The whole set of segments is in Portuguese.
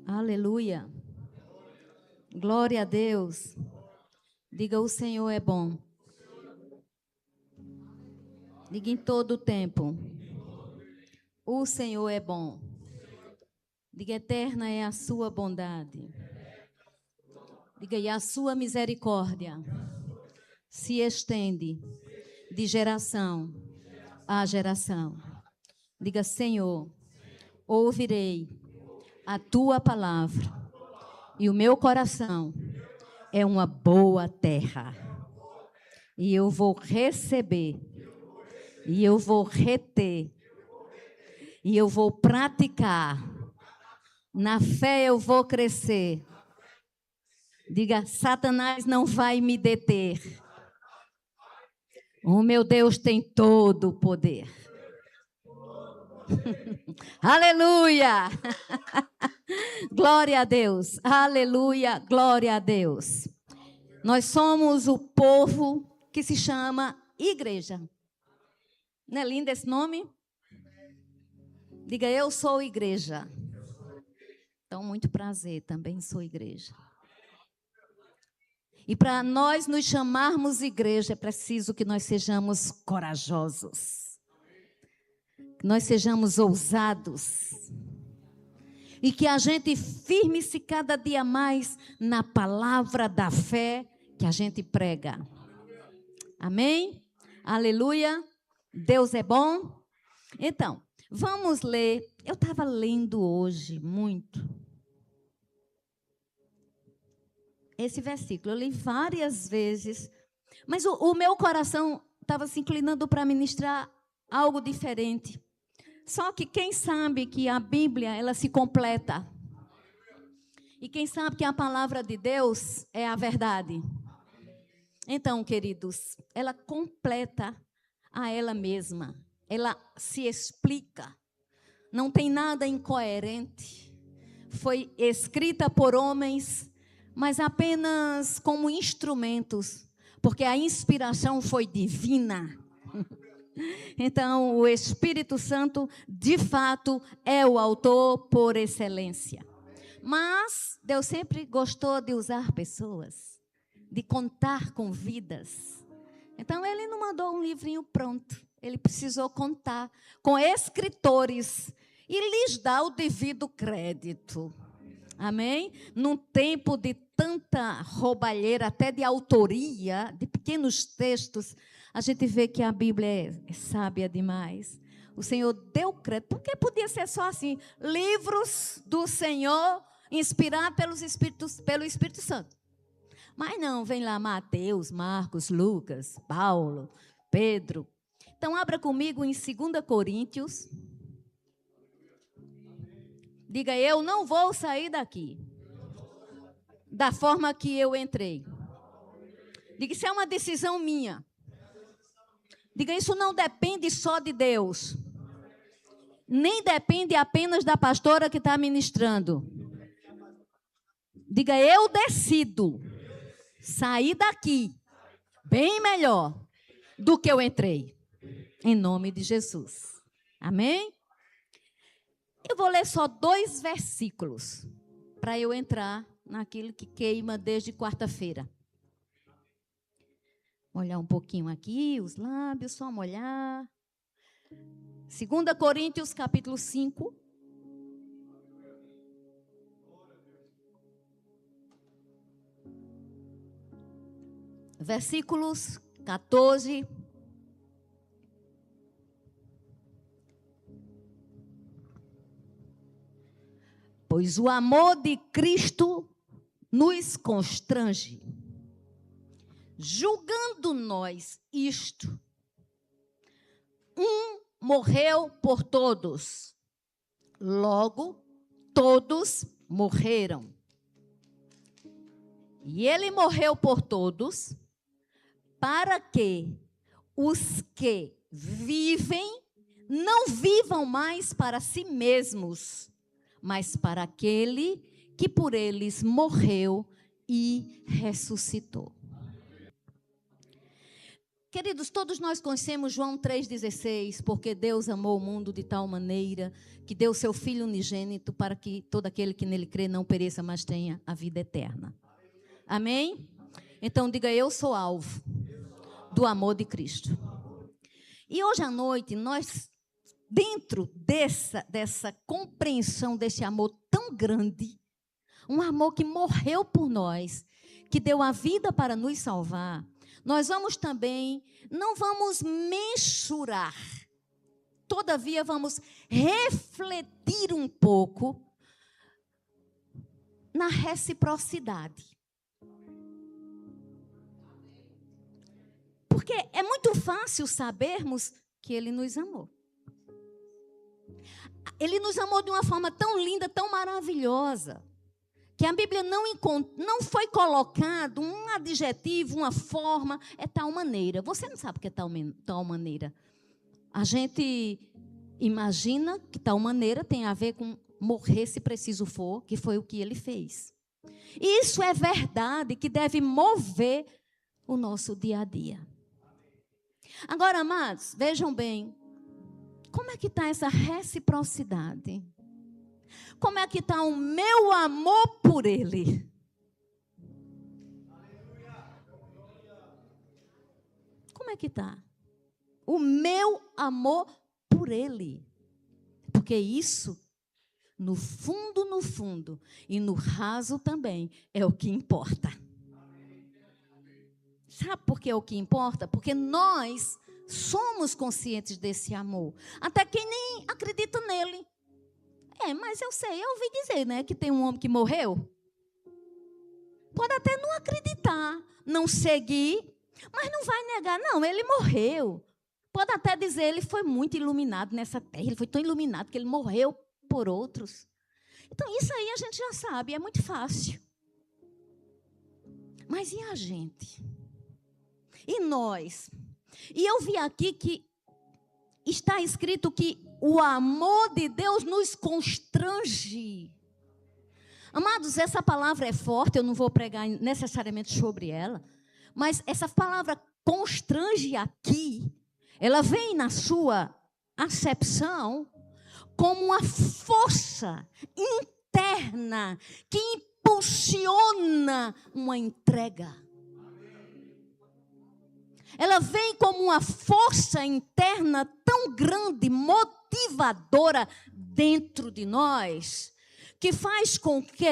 Aleluia. Glória a Deus. Diga, o Senhor é bom. Diga em todo o tempo. O Senhor é bom. Diga, eterna é a sua bondade. Diga, e a sua misericórdia se estende de geração a geração. Diga, Senhor, ouvirei a tua palavra e o meu coração é uma boa terra. E eu vou receber, e eu vou reter, e eu vou praticar. Na fé eu vou crescer. Diga, Satanás não vai me deter. O meu Deus tem todo o poder. Aleluia! Glória a Deus. Aleluia, glória a Deus. Nós somos o povo que se chama igreja. Não é lindo esse nome? Diga, eu sou igreja. Então, muito prazer, também sou igreja. E para nós nos chamarmos igreja, é preciso que nós sejamos corajosos. Que nós sejamos ousados. E que a gente firme-se cada dia mais na palavra da fé que a gente prega. Amém? Aleluia. Deus é bom. Então, vamos ler. Eu estava lendo hoje muito esse versículo. Eu li várias vezes. Mas o meu coração estava se inclinando para ministrar algo diferente. Só que quem sabe que a Bíblia, ela se completa. E quem sabe que a palavra de Deus é a verdade. Então, queridos, ela completa a ela mesma. Ela se explica. Não tem nada incoerente. Foi escrita por homens, mas apenas como instrumentos, porque a inspiração foi divina. Então, o Espírito Santo, de fato, é o autor por excelência. Mas Deus sempre gostou de usar pessoas, de contar com vidas. Então, Ele não mandou um livrinho pronto. Ele precisou contar com escritores e lhes dar o devido crédito. Amém? Num tempo de tanta roubalheira, até de autoria, de pequenos textos, a gente vê que a Bíblia é sábia demais. O Senhor deu crédito, porque podia ser só assim, livros do Senhor inspirados pelo Espírito Santo. Mas não, vem lá Mateus, Marcos, Lucas, Paulo, Pedro. Então, abra comigo em 2 Coríntios. Diga, eu não vou sair daqui da forma que eu entrei. Diga, isso é uma decisão minha. Diga, isso não depende só de Deus. Nem depende apenas da pastora que está ministrando. Diga, eu decido sair daqui bem melhor do que eu entrei. Em nome de Jesus. Amém? Eu vou ler só 2 versículos para eu entrar naquilo que queima desde quarta-feira. Molhar um pouquinho aqui, os lábios, só molhar. 2 Coríntios, capítulo 5. Versículos 14. Pois o amor de Cristo nos constrange, julgando nós isto: um morreu por todos, logo todos morreram. E ele morreu por todos, para que os que vivem não vivam mais para si mesmos, mas para aquele que por eles morreu e ressuscitou. Queridos, todos nós conhecemos João 3,16, porque Deus amou o mundo de tal maneira que deu seu Filho unigênito para que todo aquele que nele crê não pereça, mas tenha a vida eterna. Amém? Então diga, eu sou alvo do amor de Cristo. E hoje à noite, nós, dentro dessa compreensão desse amor tão grande, um amor que morreu por nós, que deu a vida para nos salvar, nós vamos também, não vamos mensurar, todavia vamos refletir um pouco na reciprocidade. Porque é muito fácil sabermos que Ele nos amou. Ele nos amou de uma forma tão linda, tão maravilhosa, que a Bíblia não foi colocado um adjetivo, uma forma, é tal maneira. Você não sabe o que é tal maneira. A gente imagina que tal maneira tem a ver com morrer se preciso for, que foi o que Ele fez. E isso é verdade, que deve mover o nosso dia a dia. Agora, amados, vejam bem, como é que está essa reciprocidade? Como é que está o meu amor por Ele? Como é que está? O meu amor por Ele. Porque isso, no fundo, e no raso também, é o que importa. Sabe por que é o que importa? Porque nós somos conscientes desse amor. Até quem nem acredita nele. Mas eu ouvi dizer, né, que tem um homem que morreu. Pode até não acreditar, não seguir, mas não vai negar, não, ele morreu. Pode até dizer, ele foi muito iluminado nessa terra, ele foi tão iluminado que ele morreu por outros. Então, isso aí a gente já sabe, é muito fácil. Mas e a gente? E nós? E eu vi aqui que está escrito que o amor de Deus nos constrange. Amados, essa palavra é forte, eu não vou pregar necessariamente sobre ela, mas essa palavra constrange aqui, ela vem na sua acepção como uma força interna que impulsiona uma entrega. Ela vem como uma força interna tão grande, motivadora dentro de nós, que faz com que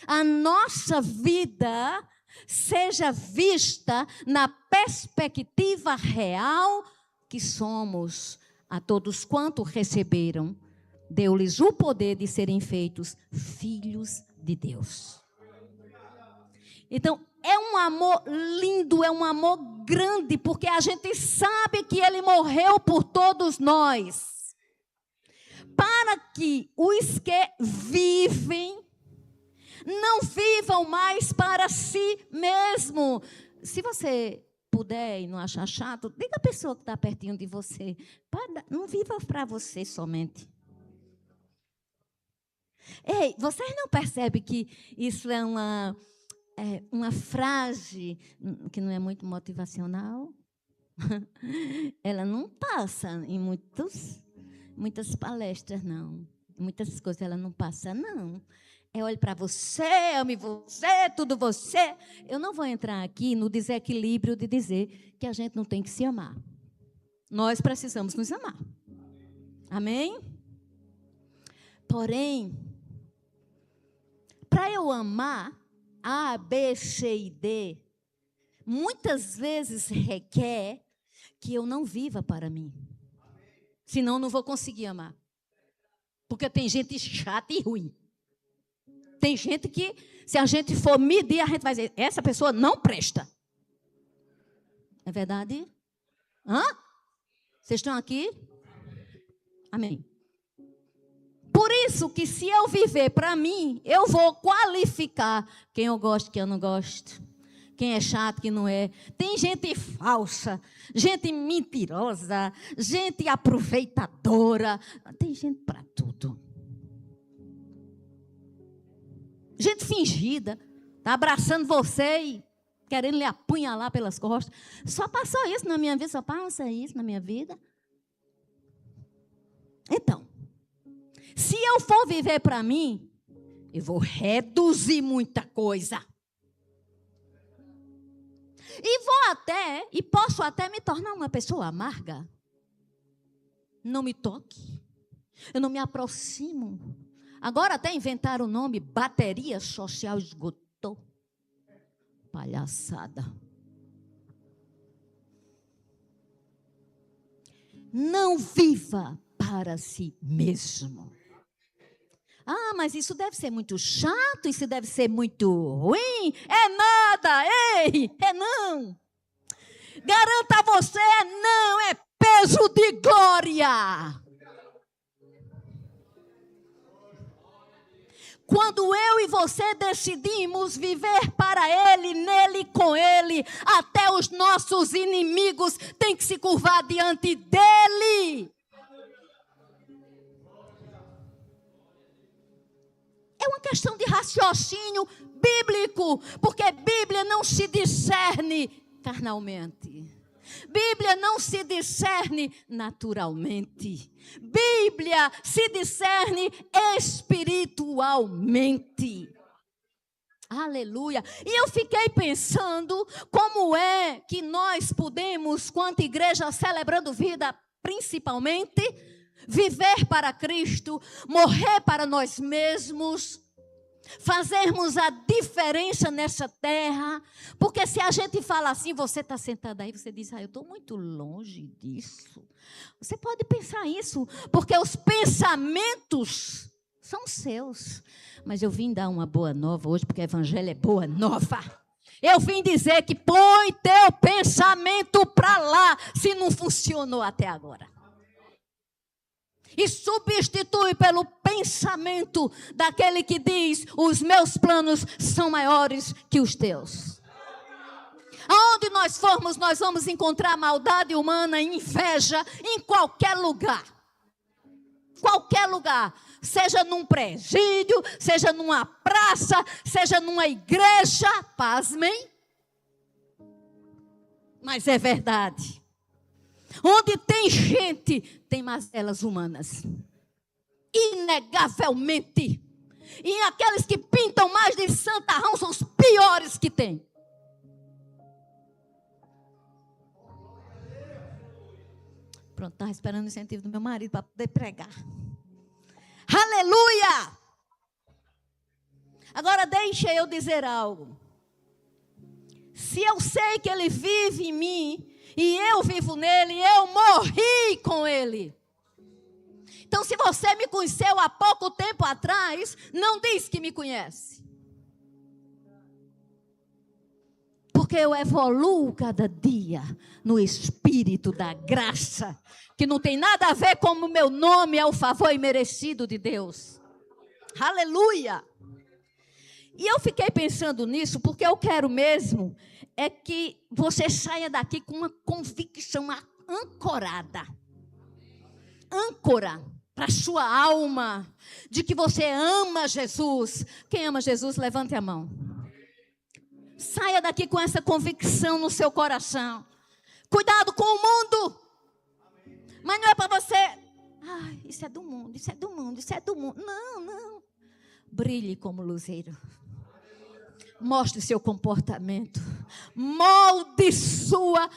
a nossa vida seja vista na perspectiva real que somos. A todos quanto receberam, deu-lhes o poder de serem feitos filhos de Deus. Então, é um amor lindo, é um amor grande, porque a gente sabe que Ele morreu por todos nós. Para que os que vivem, não vivam mais para si mesmo. Se você puder e não achar chato, diga a pessoa que está pertinho de você, não viva para você somente. Ei, vocês não percebem que isso é uma frase que não é muito motivacional? Ela não passa em muitas palestras, não. Muitas coisas ela não passa, não. Olhe para você, ame você, tudo você. Eu não vou entrar aqui no desequilíbrio de dizer que a gente não tem que se amar. Nós precisamos nos amar. Amém? Porém, para eu amar A, B, C e D, muitas vezes requer que eu não viva para mim. Senão eu não vou conseguir amar. Porque tem gente chata e ruim. Tem gente que, se a gente for medir, a gente vai dizer, essa pessoa não presta. É verdade? Vocês estão aqui? Amém. Por isso que se eu viver para mim, eu vou qualificar quem eu gosto, quem eu não gosto. Quem é chato, quem não é. Tem gente falsa, gente mentirosa, gente aproveitadora. Tem gente para tudo. Gente fingida, está abraçando você e querendo lhe apunhalar pelas costas. Só passou isso na minha vida, só passa isso na minha vida. Então, se eu for viver para mim, eu vou reduzir muita coisa. E posso até me tornar uma pessoa amarga. Não me toque. Eu não me aproximo. Agora até inventaram o nome, bateria social esgotou. Palhaçada. Não viva para si mesmo. Ah, mas isso deve ser muito chato, isso deve ser muito ruim. É nada, ei, é não. Garanto a você, é não, é peso de glória. Quando eu e você decidimos viver para Ele, nele, com Ele, até os nossos inimigos têm que se curvar diante dEle. É uma questão de raciocínio bíblico, porque Bíblia não se discerne carnalmente. Bíblia não se discerne naturalmente. Bíblia se discerne espiritualmente. Aleluia. E eu fiquei pensando como é que nós podemos, quanto igreja celebrando vida, principalmente, viver para Cristo, morrer para nós mesmos, fazermos a diferença nessa terra. Porque se a gente fala assim, você está sentado aí, você diz, eu estou muito longe disso. Você pode pensar isso, porque os pensamentos são seus. Mas eu vim dar uma boa nova hoje, porque o evangelho é boa nova. Eu vim dizer que põe teu pensamento para lá, se não funcionou até agora. E substitui pelo pensamento daquele que diz, os meus planos são maiores que os teus. Aonde nós formos, nós vamos encontrar maldade humana, inveja, em qualquer lugar. Qualquer lugar. Seja num presídio, seja numa praça, seja numa igreja. Pasmem. Mas é verdade. Onde tem gente, tem mazelas humanas. Inegavelmente. E aqueles que pintam mais de santarrão são os piores que tem. Pronto, estava esperando o incentivo do meu marido para poder pregar. Aleluia! Agora deixa eu dizer algo. Se eu sei que Ele vive em mim, e eu vivo nele, eu morri com Ele. Então, se você me conheceu há pouco tempo atrás, não diz que me conhece. Porque eu evoluo cada dia no espírito da graça, que não tem nada a ver com o meu nome, é o favor imerecido de Deus. Aleluia! E eu fiquei pensando nisso, porque eu quero mesmo é que você saia daqui com uma convicção ancorada. Âncora para a sua alma, de que você ama Jesus. Quem ama Jesus, levante a mão. Saia daqui com essa convicção no seu coração. Cuidado com o mundo. Mas não é para você, isso é do mundo, isso é do mundo, isso é do mundo. Não, não. Brilhe como luzeiro. Mostre seu comportamento. Molde sua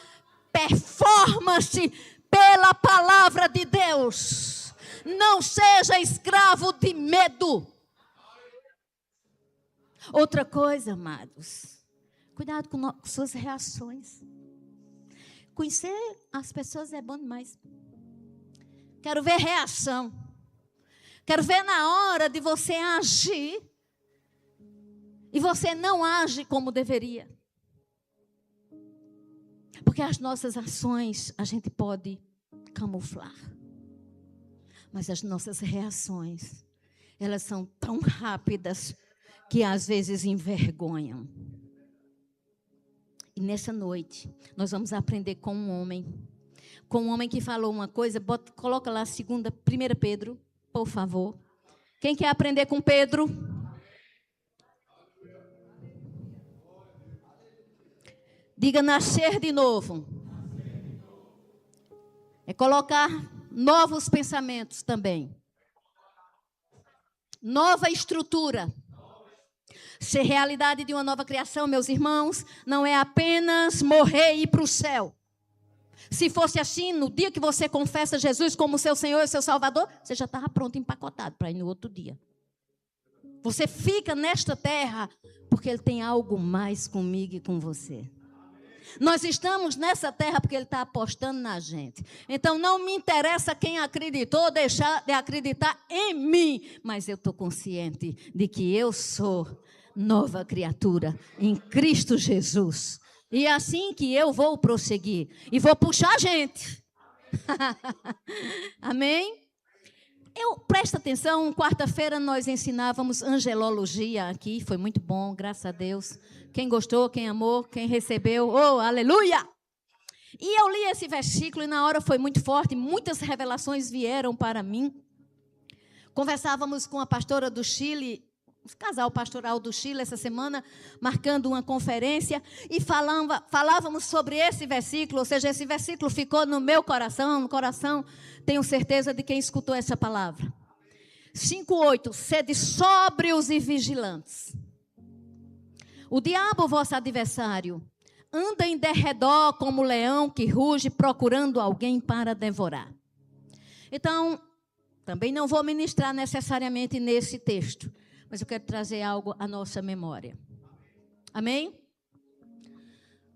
performance pela palavra de Deus. Não seja escravo de medo. Outra coisa, amados. Cuidado com suas reações. Conhecer as pessoas é bom demais. Quero ver reação. Quero ver na hora de você agir. E você não age como deveria. Porque as nossas ações a gente pode camuflar. Mas as nossas reações, elas são tão rápidas que às vezes envergonham. E nessa noite, nós vamos aprender com um homem. Com um homem que falou uma coisa, coloca lá 1 Pedro, por favor. Quem quer aprender com Pedro? Diga nascer de novo. É colocar novos pensamentos também. Nova estrutura. Ser realidade de uma nova criação, meus irmãos, não é apenas morrer e ir para o céu. Se fosse assim, no dia que você confessa Jesus como seu Senhor e seu Salvador, você já estava pronto, empacotado para ir no outro dia. Você fica nesta terra porque Ele tem algo mais comigo e com você. Nós estamos nessa terra porque Ele está apostando na gente. Então, não me interessa quem acreditou, deixar de acreditar em mim. Mas eu estou consciente de que eu sou nova criatura em Cristo Jesus. E é assim que eu vou prosseguir. E vou puxar a gente. Amém? Presta atenção, quarta-feira nós ensinávamos angelologia aqui. Foi muito bom, graças a Deus. Quem gostou, quem amou, quem recebeu, oh, aleluia! E eu li esse versículo e na hora foi muito forte, muitas revelações vieram para mim. Conversávamos com a pastora do Chile, o casal pastoral do Chile, essa semana, marcando uma conferência, e falávamos sobre esse versículo, ou seja, esse versículo ficou no meu coração, no coração, tenho certeza de quem escutou essa palavra. 5:8, sede sóbrios e vigilantes. O diabo, vosso adversário, anda em derredor como leão que ruge, procurando alguém para devorar. Então, também não vou ministrar necessariamente nesse texto, mas eu quero trazer algo à nossa memória. Amém?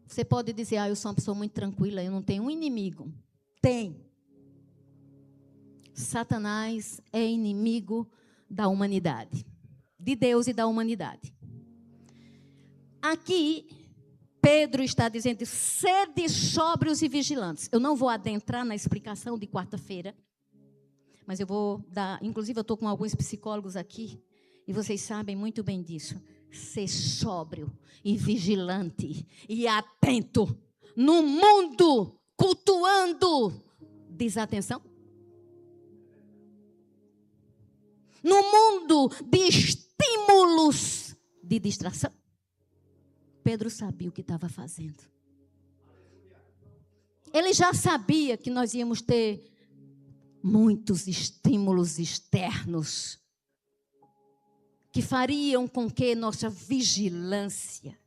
Você pode dizer, eu sou uma pessoa muito tranquila, eu não tenho um inimigo. Tem. Satanás é inimigo da humanidade, de Deus e da humanidade. Aqui, Pedro está dizendo, sede sóbrios e vigilantes. Eu não vou adentrar na explicação de quarta-feira, mas eu vou dar, inclusive eu estou com alguns psicólogos aqui, e vocês sabem muito bem disso. Ser sóbrio e vigilante e atento no mundo cultuando desatenção. No mundo de estímulos de distração. Pedro sabia o que estava fazendo. Ele já sabia que nós íamos ter muitos estímulos externos que fariam com que nossa vigilância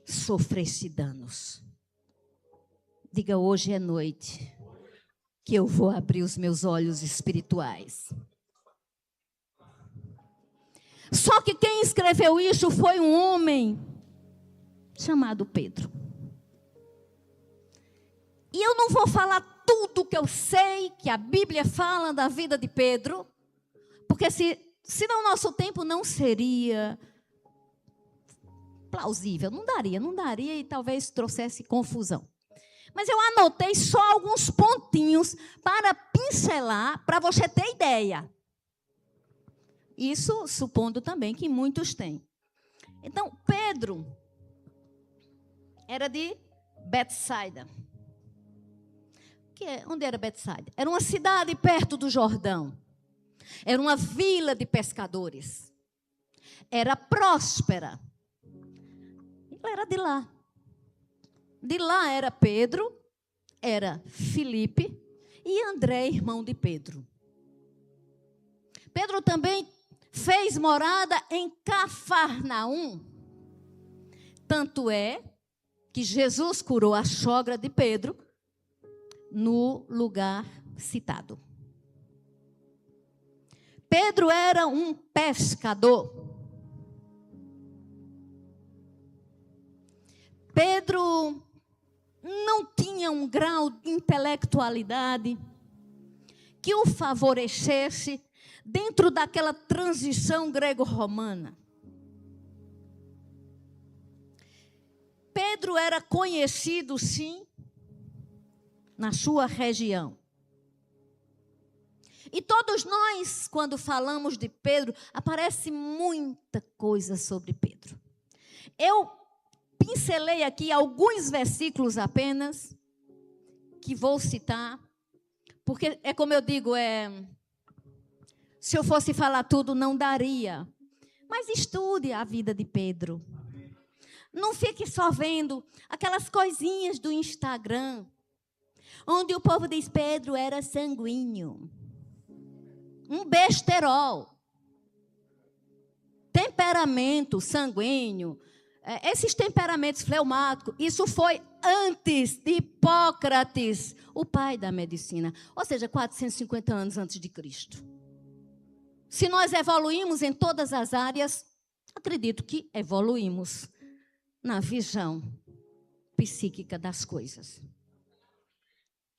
sofresse danos. Diga, hoje é noite que eu vou abrir os meus olhos espirituais. Só que quem escreveu isso foi um homem chamado Pedro. E eu não vou falar tudo que eu sei, que a Bíblia fala da vida de Pedro, porque senão o nosso tempo não seria plausível, não daria e talvez trouxesse confusão. Mas eu anotei só alguns pontinhos para pincelar, para você ter ideia. Isso supondo também que muitos têm. Então, Pedro era de Betsaida. Onde era Betsaida? Era uma cidade perto do Jordão. Era uma vila de pescadores. Era próspera. Ele era de lá. De lá era Pedro, era Filipe e André, irmão de Pedro. Pedro também fez morada em Cafarnaum. Tanto é que Jesus curou a sogra de Pedro no lugar citado. Pedro era um pescador. Pedro não tinha um grau de intelectualidade que o favorecesse dentro daquela transição grego-romana. Pedro era conhecido, sim, na sua região. E todos nós, quando falamos de Pedro, aparece muita coisa sobre Pedro. Eu pincelei aqui alguns versículos apenas, que vou citar, porque é como eu digo, se eu fosse falar tudo, não daria. Mas estude a vida de Pedro. Não fique só vendo aquelas coisinhas do Instagram, onde o povo diz: Pedro era sanguíneo, um besterol, temperamento sanguíneo, esses temperamentos fleumáticos, isso foi antes de Hipócrates, o pai da medicina, ou seja, 450 anos antes de Cristo. Se nós evoluímos em todas as áreas, acredito que evoluímos na visão psíquica das coisas.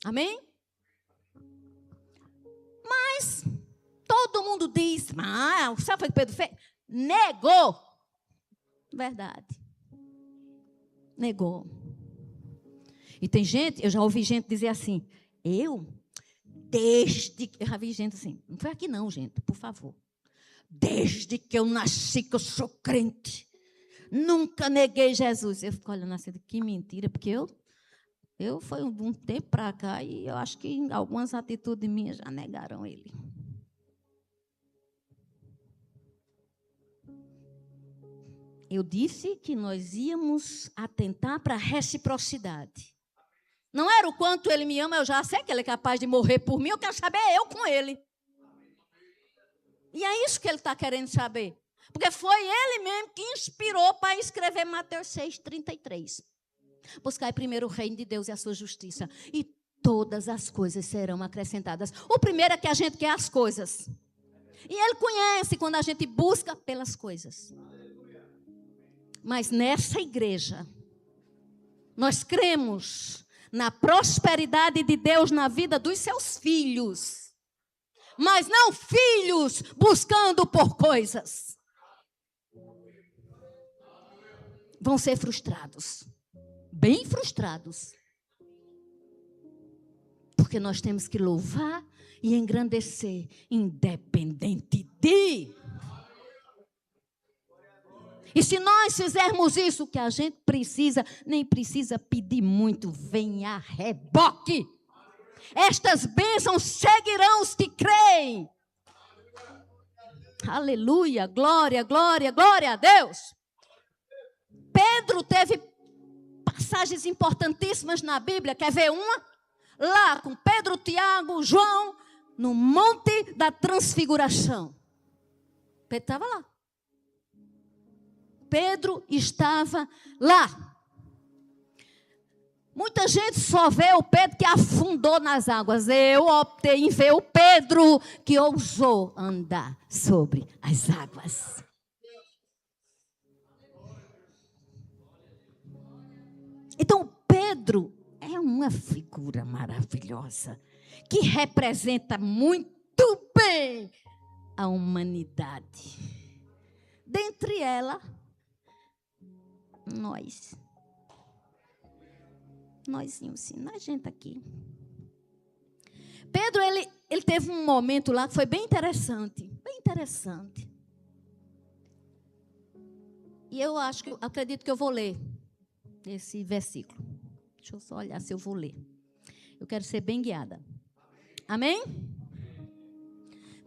Amém? Mas todo mundo diz: sabe o que Pedro fez? Negou. Verdade. Negou. E tem gente, eu já ouvi gente dizer assim: eu já vi gente assim, não foi aqui não, gente, por favor. Desde que eu nasci, que eu sou crente, nunca neguei Jesus. Eu fico olhando assim, que mentira, porque eu foi um tempo para cá e eu acho que algumas atitudes minhas já negaram ele. Eu disse que nós íamos atentar para a reciprocidade. Não era o quanto ele me ama, eu já sei que ele é capaz de morrer por mim, eu quero saber eu com ele. E é isso que ele está querendo saber. Porque foi ele mesmo que inspirou para escrever Mateus 6,33. Buscai primeiro o reino de Deus e a sua justiça, e todas as coisas serão acrescentadas. O primeiro é que a gente quer as coisas. E ele conhece quando a gente busca pelas coisas. Mas nessa igreja, nós cremos na prosperidade de Deus na vida dos seus filhos. Mas não filhos buscando por coisas. Vão ser frustrados. Bem frustrados. Porque nós temos que louvar e engrandecer, independente de. E se nós fizermos isso, que a gente precisa, nem precisa pedir muito, vem a reboque. Estas bênçãos seguirão os que creem. Aleluia, glória, glória, glória a Deus. Pedro teve passagens importantíssimas na Bíblia. Quer ver uma? Lá com Pedro, Tiago, João, no Monte da Transfiguração. Pedro estava lá. Pedro estava lá. Muita gente só vê o Pedro que afundou nas águas. Eu optei em ver o Pedro que ousou andar sobre as águas. Então, Pedro é uma figura maravilhosa que representa muito bem a humanidade. Dentre ela, nós sim, a gente aqui. Pedro, ele teve um momento lá que foi bem interessante. Bem interessante. E eu acredito que eu vou ler esse versículo. Deixa eu só olhar se eu vou ler. Eu quero ser bem guiada. Amém?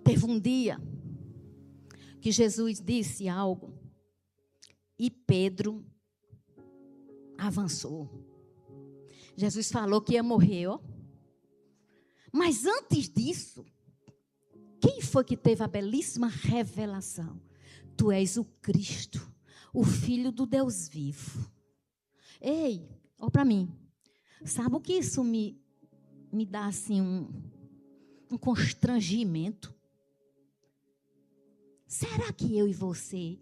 Teve um dia que Jesus disse algo e Pedro avançou. Jesus falou que ia morrer, ó. Mas antes disso, quem foi que teve a belíssima revelação? Tu és o Cristo, o Filho do Deus vivo. Ei, olha para mim. Sabe o que isso me dá assim um constrangimento? Será que eu e você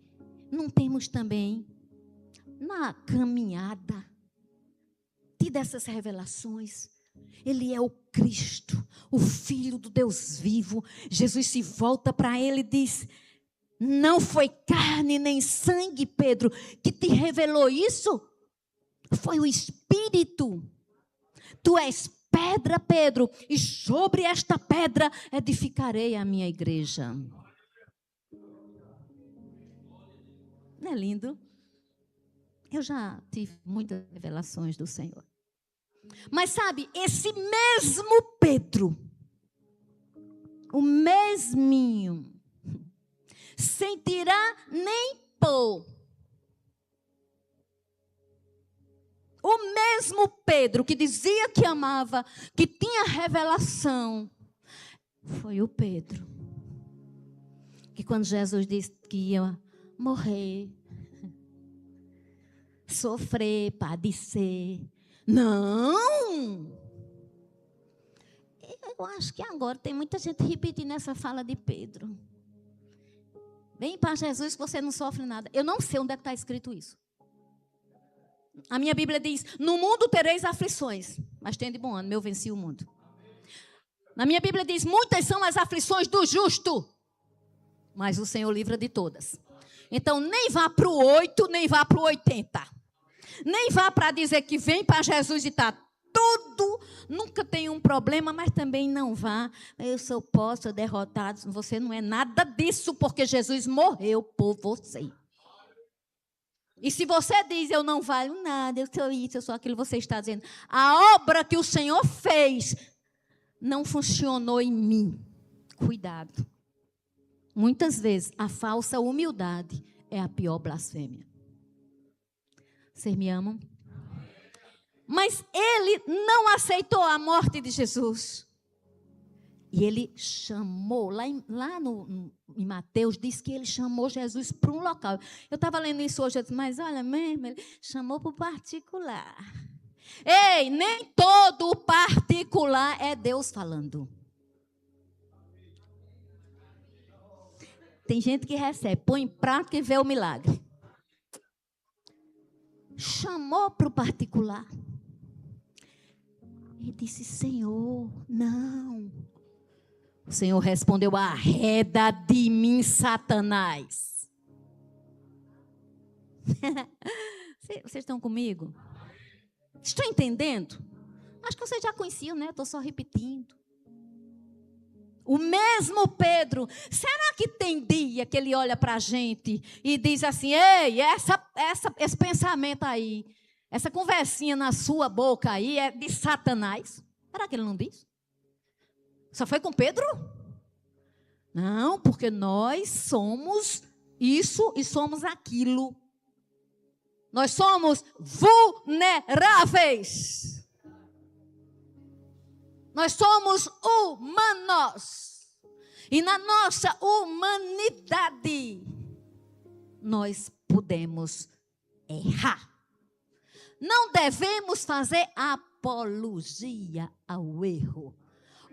não temos também na caminhada tido essas revelações? Ele é o Cristo, o Filho do Deus vivo. Jesus se volta para ele e diz: não foi carne nem sangue, Pedro, que te revelou isso? Foi o Espírito. Tu és pedra, Pedro, e sobre esta pedra edificarei a minha igreja. Não é lindo? Eu já tive muitas revelações do Senhor. Mas sabe, esse mesmo Pedro, o mesminho, sem tirar nem pôr, O mesmo Pedro que dizia que amava, que tinha revelação, foi o Pedro que quando Jesus disse que ia morrer, sofrer, padecer, não! Eu acho que agora tem muita gente repetindo essa fala de Pedro. Vem para Jesus que você não sofre nada. Eu não sei onde é que está escrito isso. A minha Bíblia diz, no mundo tereis aflições, mas tem de bom ânimo, eu venci o mundo. Na minha Bíblia diz, muitas são as aflições do justo, mas o Senhor livra de todas. Então, nem vá para o 8, nem vá para o 80. Nem vá para dizer que vem para Jesus e está tudo, nunca tem um problema, mas também não vá. Eu sou derrotado. Você não é nada disso, porque Jesus morreu por você. E se você diz, eu não valho nada, eu sou isso, eu sou aquilo, você está dizendo, a obra que o Senhor fez não funcionou em mim. Cuidado. Muitas vezes, a falsa humildade é a pior blasfêmia. Vocês me amam? Mas ele não aceitou a morte de Jesus. E ele chamou, lá em Mateus, diz que ele chamou Jesus para um local. Eu estava lendo isso hoje, eu disse, mas olha mesmo, ele chamou para o particular. Ei, nem todo o particular é Deus falando. Tem gente que recebe, põe em prática e vê o milagre. Chamou para o particular. E disse, Senhor, não. O Senhor respondeu, arreda de mim, Satanás. Vocês estão comigo? Estão entendendo? Acho que vocês já conheciam, né? Estou só repetindo. O mesmo Pedro, será que tem dia que ele olha para a gente e diz assim, ei, esse pensamento aí, essa conversinha na sua boca aí é de Satanás? Será que ele não diz? Só foi com Pedro? Não, porque nós somos isso e somos aquilo. Nós somos vulneráveis. Nós somos humanos. E na nossa humanidade, nós podemos errar. Não devemos fazer apologia ao erro.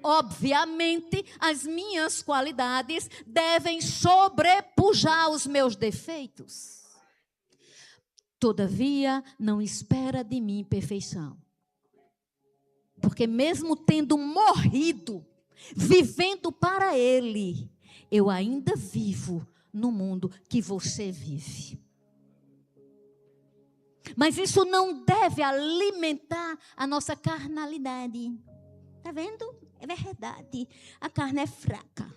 Obviamente, as minhas qualidades devem sobrepujar os meus defeitos. Todavia, não espera de mim perfeição. Porque mesmo tendo morrido, vivendo para Ele, eu ainda vivo no mundo que você vive. Mas isso não deve alimentar a nossa carnalidade. Está vendo? É verdade. A carne é fraca.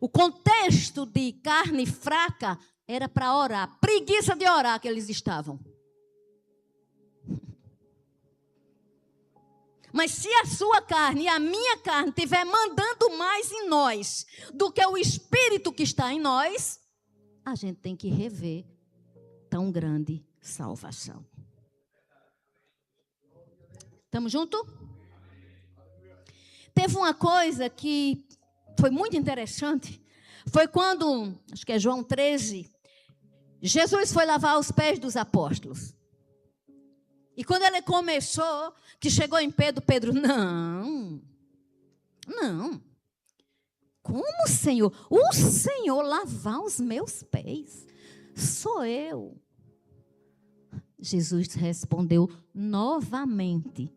O contexto de carne fraca era para orar. Preguiça de orar que eles estavam. Mas se a sua carne e a minha carne estiver mandando mais em nós do que o Espírito que está em nós, a gente tem que rever tão grande salvação. Estamos juntos? Teve uma coisa que foi muito interessante. Foi quando, acho que é João 13, Jesus foi lavar os pés dos apóstolos. E quando ele começou, que chegou em Pedro, não. Como, Senhor? O Senhor lavar os meus pés? Sou eu. Jesus respondeu novamente.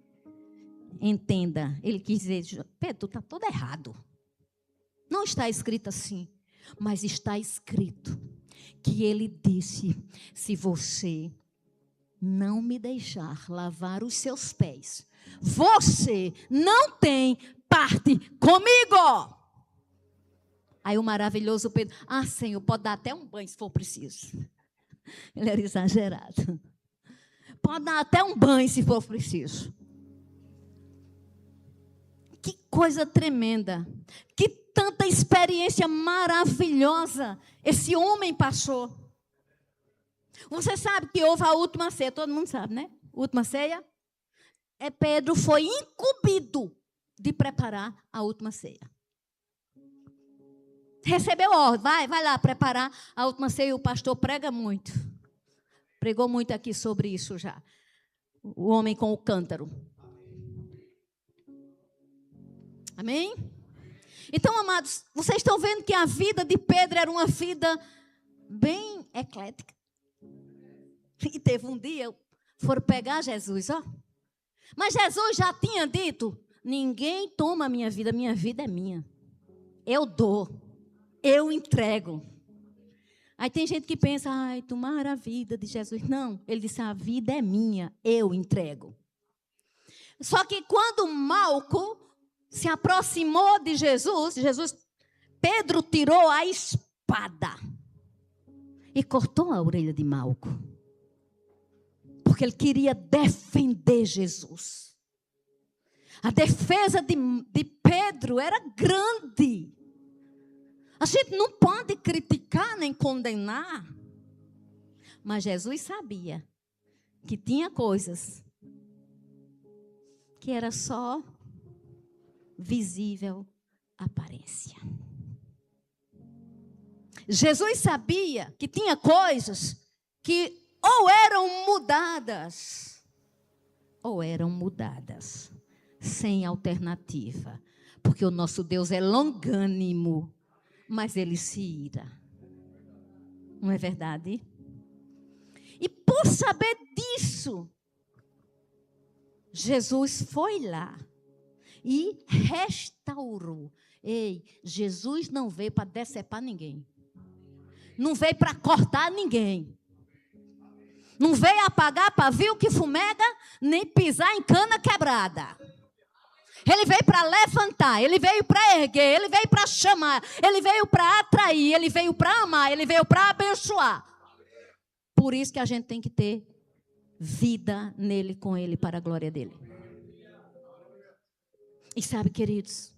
Entenda, ele quis dizer, Pedro, tu está todo errado. Não está escrito assim, mas está escrito que ele disse, se você não me deixar lavar os seus pés, você não tem parte comigo. Aí o maravilhoso Pedro, Senhor, pode dar até um banho se for preciso. Ele era exagerado. Pode dar até um banho se for preciso. Que coisa tremenda. Que tanta experiência maravilhosa esse homem passou. Você sabe que houve a última ceia, todo mundo sabe, né? última ceia? Pedro foi incumbido de preparar a última ceia. Recebeu ordem, vai lá preparar a última ceia. O pastor prega muito. Pregou muito aqui sobre isso já. O homem com o cântaro. Amém? Então, amados, vocês estão vendo que a vida de Pedro era uma vida bem eclética. E teve um dia, foram pegar Jesus, ó. Mas Jesus já tinha dito, ninguém toma a minha vida é minha. Eu dou, eu entrego. Aí tem gente que pensa, ai, tomar a vida de Jesus. Não, ele disse, a vida é minha, eu entrego. Só que quando Malco se aproximou de Jesus, Pedro tirou a espada e cortou a orelha de Malco. Porque ele queria defender Jesus. A defesa de Pedro era grande. A gente não pode criticar nem condenar. Mas Jesus sabia que tinha coisas que era só visível aparência. Jesus sabia que tinha coisas que ou eram mudadas sem alternativa. Porque o nosso Deus é longânimo, mas ele se ira. Não é verdade? E por saber disso, Jesus foi lá e restaurou. Ei, Jesus não veio para decepar ninguém. Não veio para cortar ninguém. Não veio apagar pavio que fumega, nem pisar em cana quebrada. Ele veio para levantar, ele veio para erguer, ele veio para chamar, ele veio para atrair, ele veio para amar, ele veio para abençoar. Por isso que a gente tem que ter vida nele, com ele, para a glória dele. E sabe, queridos,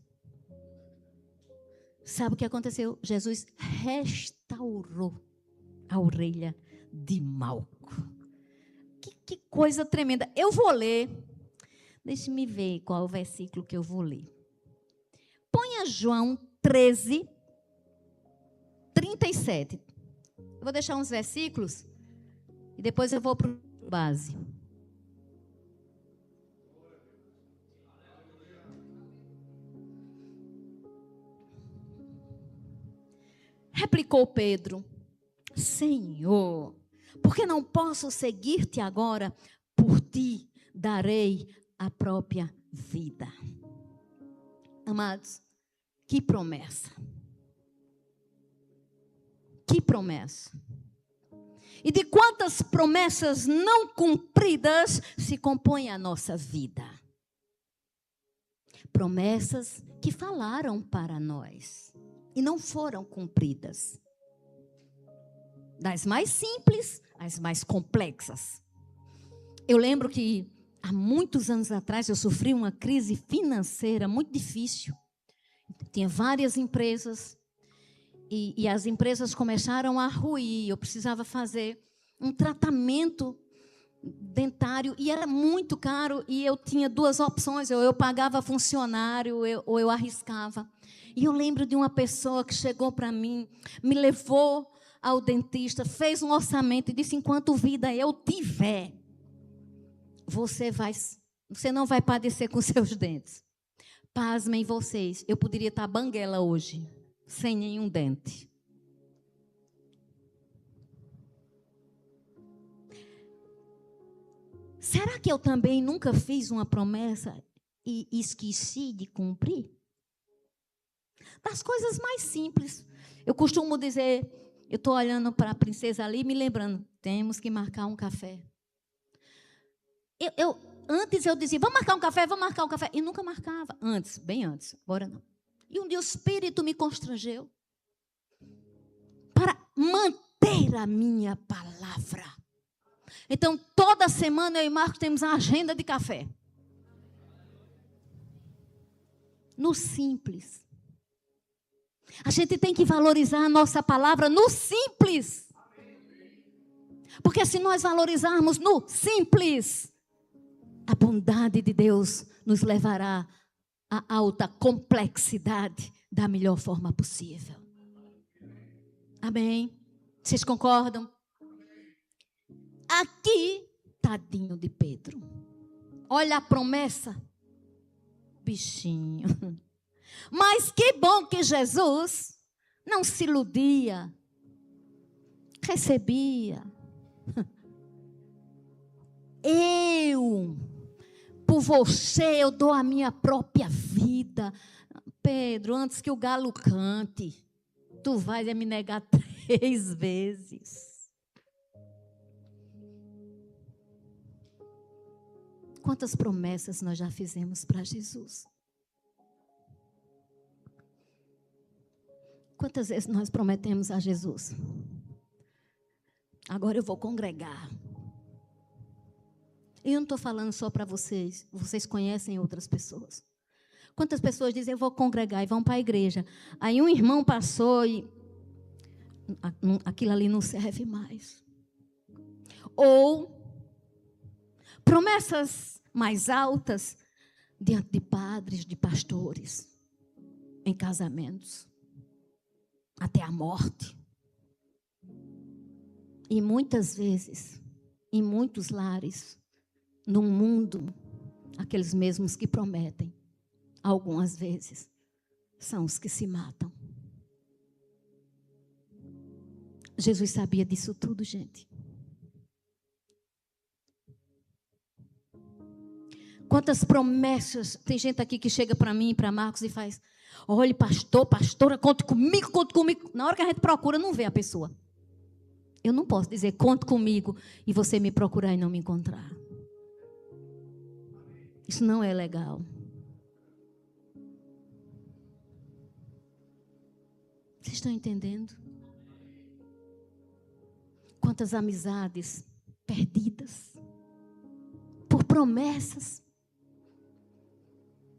sabe o que aconteceu? Jesus restaurou a orelha de Malco. Que coisa tremenda. Eu vou ler. Deixe-me ver qual é o versículo que eu vou ler. Ponha João 13, 37. Eu vou deixar uns versículos e depois eu vou para o base. Replicou Pedro: Senhor, porque não posso seguir-te agora? Por ti darei a própria vida. Amados, que promessa. Que promessa. E de quantas promessas não cumpridas se compõe a nossa vida? Promessas que falaram para nós e não foram cumpridas. Das mais simples às mais complexas. Eu lembro que há muitos anos atrás eu sofri uma crise financeira muito difícil. Tinha várias empresas e as empresas começaram a ruir. Eu precisava fazer um tratamento dentário e era muito caro e eu tinha duas opções: ou eu pagava funcionário ou eu arriscava. E eu lembro de uma pessoa que chegou para mim, me levou ao dentista, fez um orçamento e disse: enquanto vida eu tiver, você não vai padecer com seus dentes. Pasmem vocês, eu poderia estar banguela hoje, sem nenhum dente. Será que eu também nunca fiz uma promessa e esqueci de cumprir? Das coisas mais simples. Eu costumo dizer, eu estou olhando para a princesa ali, me lembrando, temos que marcar um café. Antes eu dizia, vamos marcar um café. E nunca marcava. Antes, bem antes. Agora não. E um dia o Espírito me constrangeu para manter a minha palavra. Então, toda semana eu e Marcos temos a agenda de café. No simples. A gente tem que valorizar a nossa palavra no simples. Porque se nós valorizarmos no simples, A bondade de Deus nos levará à alta complexidade da melhor forma possível. Amém? Vocês concordam? Aqui, tadinho de Pedro. Olha a promessa. Bichinho. Mas que bom que Jesus não se iludia. Recebia. Por você, eu dou a minha própria vida. Pedro, antes que o galo cante, tu vais me negar 3 vezes. Quantas promessas nós já fizemos para Jesus? Quantas vezes nós prometemos a Jesus? Agora eu vou congregar. E eu não estou falando só para vocês. Vocês conhecem outras pessoas. Quantas pessoas dizem, eu vou congregar e vão para a igreja. Aí um irmão passou e aquilo ali não serve mais. Ou promessas mais altas diante de padres, de pastores, em casamentos, até a morte. E muitas vezes, em muitos lares, no mundo, aqueles mesmos que prometem, algumas vezes, são os que se matam. Jesus sabia disso tudo, gente. Quantas promessas, tem gente aqui que chega para mim, para Marcos e faz, olha, pastor, pastora, conte comigo, conte comigo. Na hora que a gente procura, não vê a pessoa. Eu não posso dizer, conte comigo, e você me procurar e não me encontrar. Isso não é legal. Vocês estão entendendo? Quantas amizades perdidas por promessas,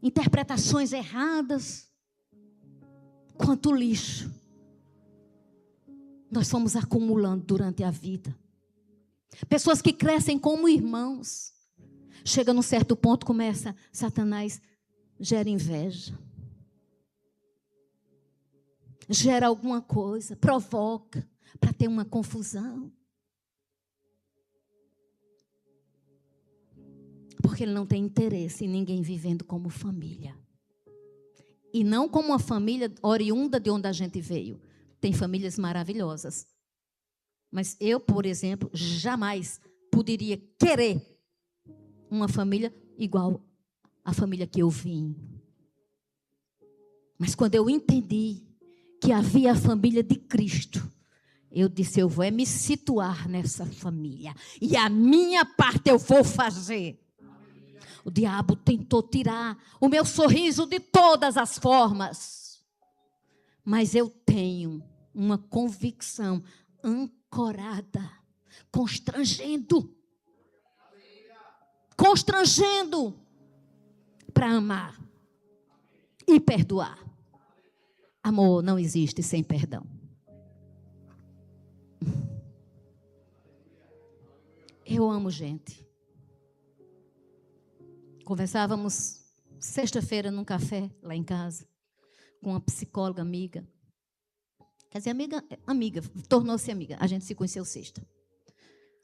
interpretações erradas, quanto lixo nós fomos acumulando durante a vida. Pessoas que crescem como irmãos, chega num certo ponto, começa, Satanás gera inveja, gera alguma coisa, provoca para ter uma confusão. Porque ele não tem interesse em ninguém vivendo como família. E não como uma família oriunda de onde a gente veio. Tem famílias maravilhosas. Mas eu, por exemplo, jamais poderia querer uma família igual à família que eu vim. Mas quando eu entendi que havia a família de Cristo, eu disse, eu vou me situar nessa família. E a minha parte eu vou fazer. O diabo tentou tirar o meu sorriso de todas as formas. Mas eu tenho uma convicção ancorada, constrangendo para amar e perdoar. Amor não existe sem perdão. Eu amo gente. Conversávamos sexta-feira num café lá em casa com uma psicóloga amiga. Quer dizer, amiga, tornou-se amiga. A gente se conheceu sexta.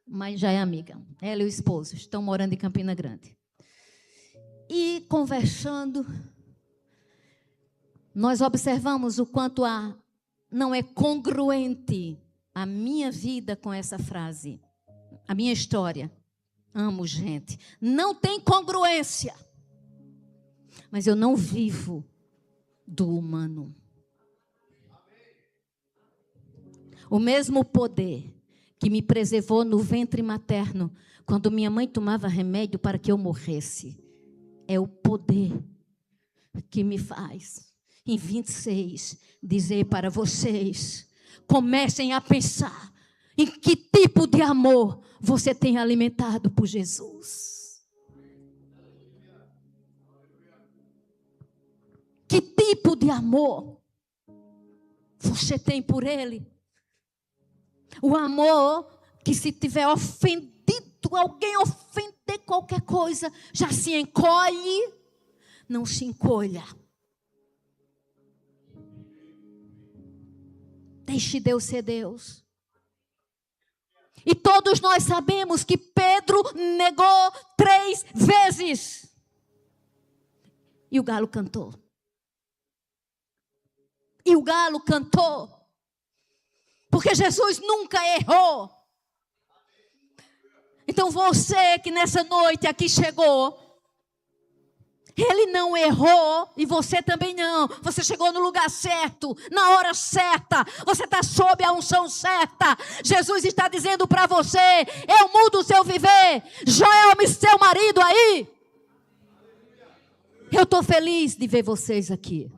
Mas já é amiga. Ela e o esposo estão morando em Campina Grande. E conversando, nós observamos o quanto não é congruente a minha vida com essa frase. A minha história. Amo gente. Não tem congruência. Mas eu não vivo do humano. O mesmo poder que me preservou no ventre materno, quando minha mãe tomava remédio para que eu morresse, é o poder que me faz, em 26, dizer para vocês, comecem a pensar em que tipo de amor você tem alimentado por Jesus. Que tipo de amor você tem por Ele? O amor que, se tiver ofendido alguém ofender qualquer coisa, já se encolhe. Não se encolha. Deixe Deus ser Deus. E todos nós sabemos que Pedro negou 3 vezes. E o galo cantou. E o galo cantou. Porque Jesus nunca errou. Então você que nessa noite aqui chegou, ele não errou e você também não. Você chegou no lugar certo, na hora certa. Você está sob a unção certa. Jesus está dizendo para você: eu mudo o seu viver. Joel, seu marido aí. Eu estou feliz de ver vocês aqui.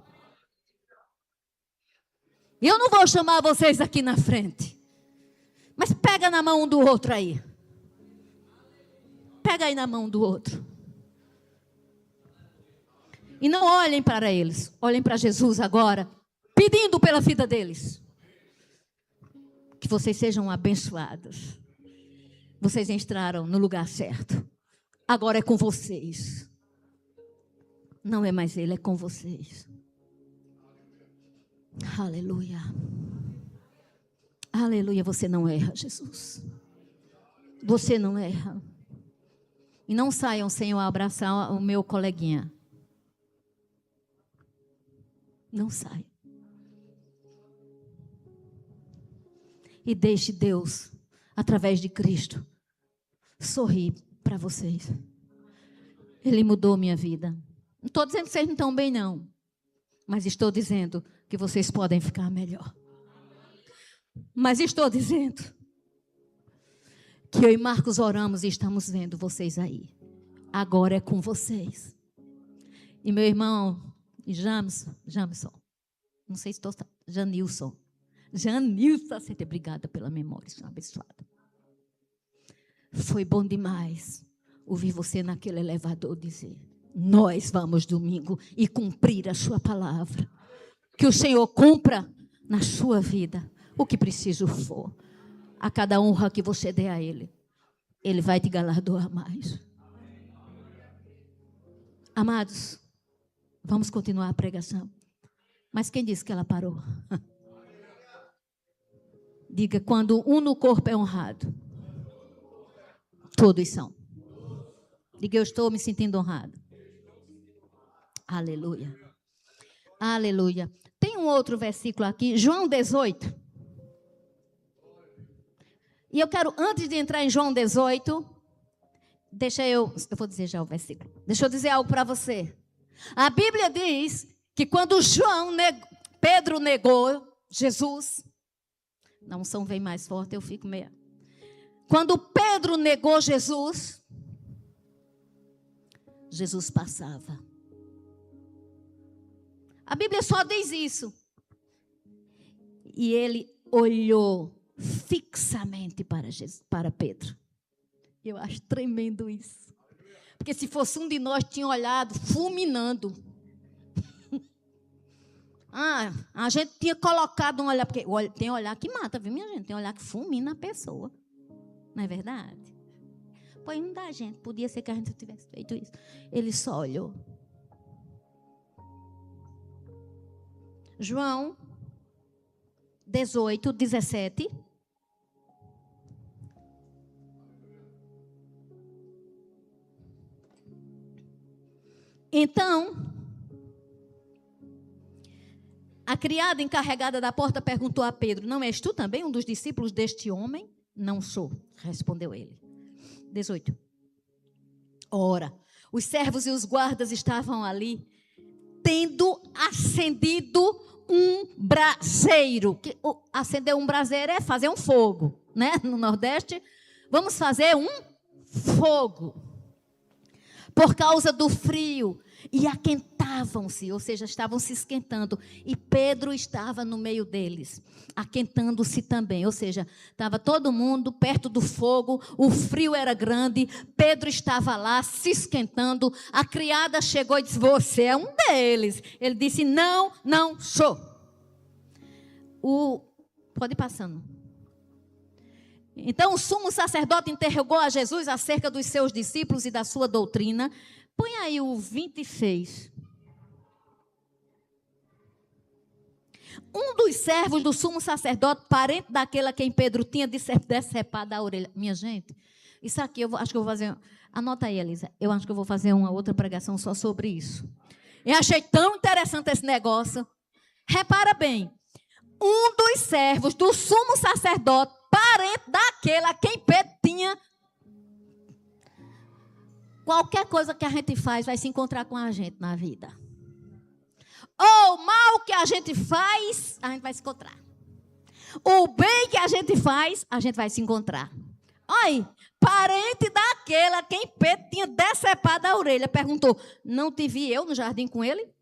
Eu não vou chamar vocês aqui na frente. Mas pega na mão um do outro aí. Pega aí na mão do outro. E não olhem para eles. Olhem para Jesus agora. Pedindo pela vida deles. Que vocês sejam abençoados. Vocês entraram no lugar certo. Agora é com vocês. Não é mais ele, é com vocês. Aleluia. Aleluia, você não erra, Jesus. Você não erra. E não saiam sem eu abraçar o meu coleguinha. Não saiam. E deixe Deus, através de Cristo, sorrir para vocês. Ele mudou minha vida. Não estou dizendo que vocês não estão bem, não. Mas estou dizendo que vocês podem ficar melhor. Mas estou dizendo que eu e Marcos oramos e estamos vendo vocês aí. Agora é com vocês. E meu irmão Jamison, não sei se estou... Janilson, você obrigada pela memória, senhora abençoada. Foi bom demais ouvir você naquele elevador dizer: nós vamos domingo e cumprir a sua palavra. Que o Senhor cumpra na sua vida o que preciso for. A cada honra que você der a Ele, Ele vai te galardoar mais. Amados, vamos continuar a pregação. Mas quem disse que ela parou? Diga: quando um no corpo é honrado, todos são. Diga: eu estou me sentindo honrado. Aleluia. Aleluia. Tem um outro versículo aqui, João 18. E eu quero, antes de entrar em João 18, eu vou dizer já o versículo. Deixa eu dizer algo para você. A Bíblia diz que quando Pedro negou Jesus, a unção vem mais forte, eu fico meio... Quando Pedro negou Jesus, Jesus passava. A Bíblia só diz isso. E ele olhou fixamente para Pedro. Eu acho tremendo isso. Porque se fosse um de nós, tinha olhado fulminando. A gente tinha colocado um olhar, porque tem olhar que mata, viu, minha gente? Tem olhar que fulmina a pessoa. Não é verdade? Pois não dá, gente. Podia ser que a gente tivesse feito isso. Ele só olhou. João 18, 17. Então, a criada encarregada da porta perguntou a Pedro: não és tu também um dos discípulos deste homem? Não sou, respondeu ele. 18. Ora, os servos e os guardas estavam ali, tendo acendido um braseiro. Acender um braseiro é fazer um fogo, né? No Nordeste, vamos fazer um fogo. Por causa do frio. E aquentavam-se, ou seja, estavam se esquentando. E Pedro estava no meio deles, aquentando-se também. Ou seja, estava todo mundo perto do fogo, o frio era grande, Pedro estava lá se esquentando. A criada chegou e disse: você é um deles. Ele disse: não, não sou. Pode ir passando. Então, o sumo sacerdote interrogou a Jesus acerca dos seus discípulos e da sua doutrina. Põe aí o 26. Um dos servos do sumo sacerdote, parente daquele a quem Pedro tinha decepado a orelha. Minha gente, isso aqui acho que eu vou fazer. Anota aí, Elisa. Eu acho que eu vou fazer uma outra pregação só sobre isso. Eu achei tão interessante esse negócio. Repara bem. Um dos servos do sumo sacerdote, parente daquele a quem Pedro tinha. Qualquer coisa que a gente faz vai se encontrar com a gente na vida. Ou o mal que a gente faz, a gente vai se encontrar. O bem que a gente faz, a gente vai se encontrar. Olha, parente daquele a quem Pedro tinha decepado a orelha, perguntou, não te vi eu no jardim com ele?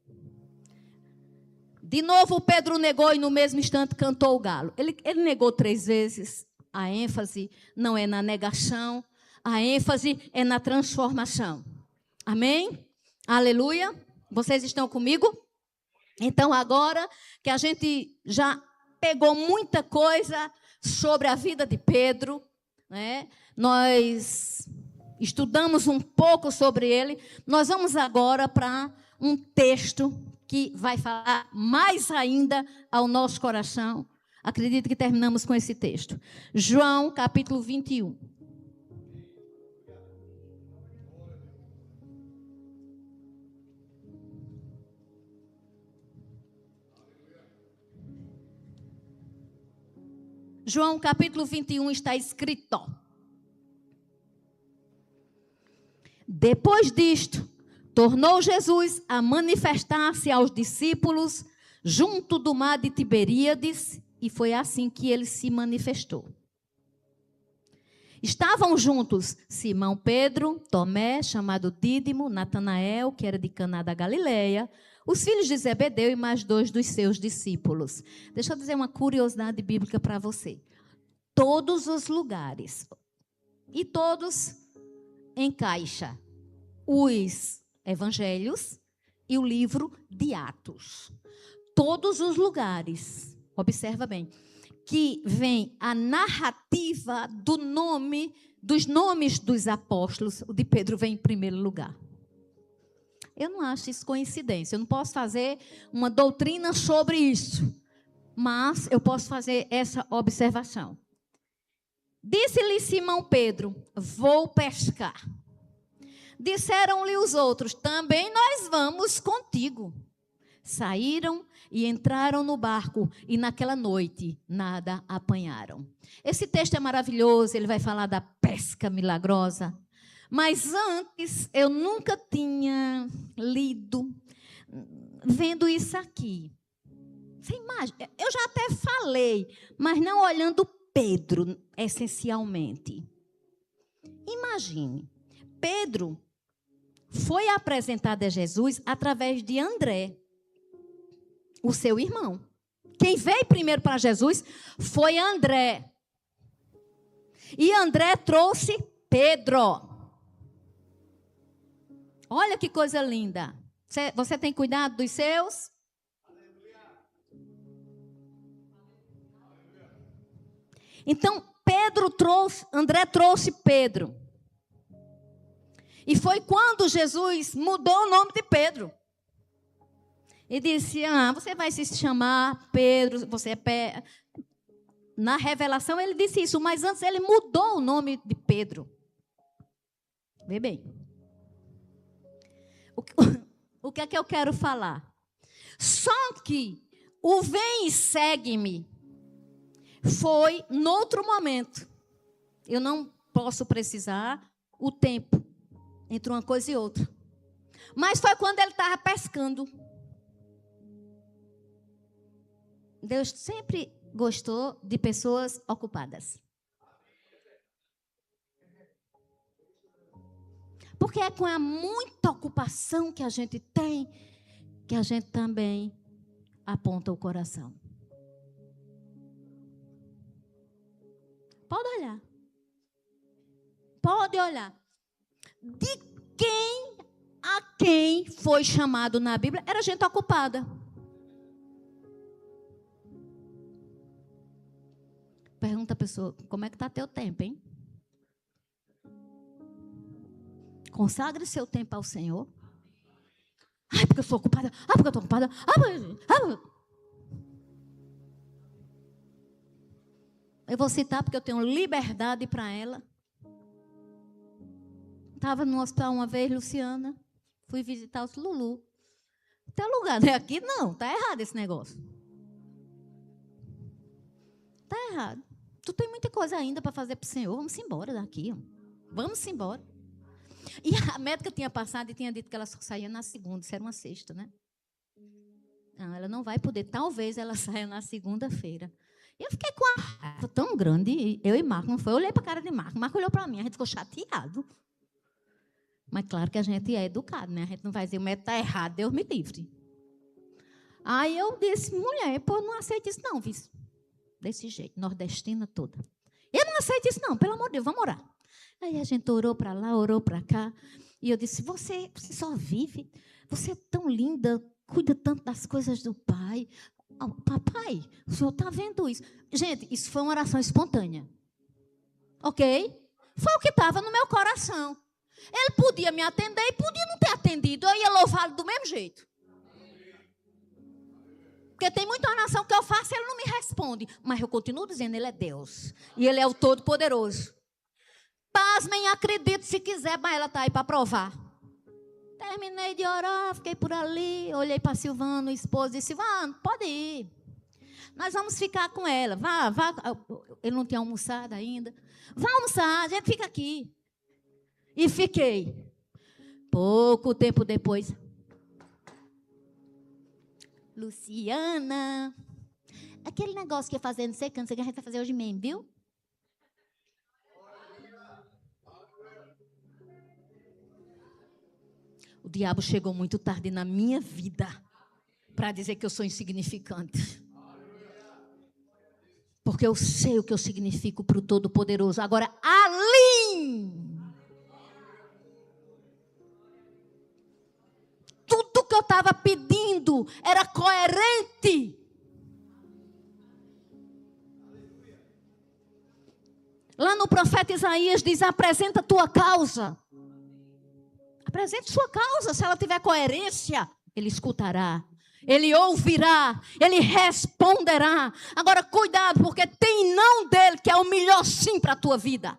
De novo Pedro negou e no mesmo instante cantou o galo. Ele negou 3 vezes. A ênfase não é na negação, a ênfase é na transformação. Amém? Aleluia. Vocês estão comigo? Então, agora que a gente já pegou muita coisa sobre a vida de Pedro, né? Nós estudamos um pouco sobre ele, nós vamos agora para um texto que vai falar mais ainda ao nosso coração. Acredito que terminamos com esse texto. João, capítulo 21. João capítulo 21 está escrito. Depois disto, tornou Jesus a manifestar-se aos discípulos junto do mar de Tiberíades, e foi assim que ele se manifestou. Estavam juntos Simão Pedro, Tomé, chamado Dídimo, Natanael, que era de Caná da Galileia, os filhos de Zebedeu e mais 2 dos seus discípulos. Deixa eu dizer uma curiosidade bíblica para você. Todos os lugares, e todos encaixa os evangelhos e o livro de Atos. Todos os lugares, observa bem, que vem a narrativa dos nomes dos apóstolos, o de Pedro vem em primeiro lugar. Eu não acho isso coincidência. Eu não posso fazer uma doutrina sobre isso. Mas eu posso fazer essa observação. Disse-lhe Simão Pedro, vou pescar. Disseram-lhe os outros, também nós vamos contigo. Saíram e entraram no barco e naquela noite nada apanharam. Esse texto é maravilhoso, ele vai falar da pesca milagrosa. Mas antes, eu nunca tinha lido, vendo isso aqui. Você imagina, eu já até falei, mas não olhando Pedro, essencialmente. Imagine, Pedro foi apresentado a Jesus através de André, o seu irmão. Quem veio primeiro para Jesus foi André. E André trouxe Pedro. Olha que coisa linda. Você tem cuidado dos seus? Então, André trouxe Pedro. E foi quando Jesus mudou o nome de Pedro. E disse, você vai se chamar Pedro, você é Pedro. Na revelação ele disse isso, mas antes ele mudou o nome de Pedro. Vê bem. O que é que eu quero falar? Só que o vem e segue-me foi noutro momento. Eu não posso precisar o tempo entre uma coisa e outra. Mas foi quando ele estava pescando. Deus sempre gostou de pessoas ocupadas. Porque é com a muita ocupação que a gente tem, que a gente também aponta o coração. Pode olhar. Pode olhar. De quem a quem foi chamado na Bíblia era gente ocupada. pergunta à pessoa, como é que está teu tempo, hein? Consagre seu tempo ao Senhor. Ai, porque eu sou ocupada. Ah, porque eu estou ocupada. Eu vou citar porque eu tenho liberdade para ela. Estava no hospital uma vez, Luciana. Fui visitar o Lulu. Teu lugar não é aqui, não. Está errado esse negócio. Está errado. Tu tem muita coisa ainda para fazer para o Senhor. Vamos embora daqui. Vamos embora. E a médica tinha passado e tinha dito que ela só saía na segunda. Isso era uma sexta, né? Não, ela não vai poder. Talvez ela saia na segunda-feira. Eu fiquei com a raiva tão grande. Eu e Marco, não foi? Eu olhei para a cara de Marco. Marco olhou para mim. A gente ficou chateado. Mas claro que a gente é educado, né? A gente não vai dizer o médico está errado. Deus me livre. Aí eu disse, mulher, pô, não aceito isso não, viu? Desse jeito, nordestina toda. Eu não aceito isso não, pelo amor de Deus, vamos orar. Aí a gente orou para lá, orou para cá. E eu disse, você só vive, você é tão linda, cuida tanto das coisas do pai. Oh, papai, o senhor está vendo isso? Gente, isso foi uma oração espontânea. Ok? Foi o que estava no meu coração. Ele podia me atender e podia não ter atendido. Eu ia louvá-lo do mesmo jeito. Porque tem muita oração que eu faço e ele não me responde. Mas eu continuo dizendo, ele é Deus. E ele é o Todo-Poderoso. Pasmem, acredito se quiser, mas ela está aí para provar. Terminei de orar, fiquei por ali, olhei para Silvano, o esposo, disse, Silvano, pode ir. Nós vamos ficar com ela. Vá. Ele não tinha almoçado ainda. Vá almoçar, a gente fica aqui. E fiquei. Pouco tempo depois... Luciana, aquele negócio que ia fazer, não sei o que a gente vai fazer hoje mesmo, viu? O diabo chegou muito tarde na minha vida para dizer que eu sou insignificante. Porque eu sei o que eu significo para o Todo-Poderoso. Agora, além... Tudo que eu estava pedindo era coerente. Lá no profeta Isaías diz, apresenta a tua causa. Apresente sua causa. Se ela tiver coerência, ele escutará. Ele ouvirá. Ele responderá. Agora, cuidado, porque tem não dele que é o melhor sim para a tua vida.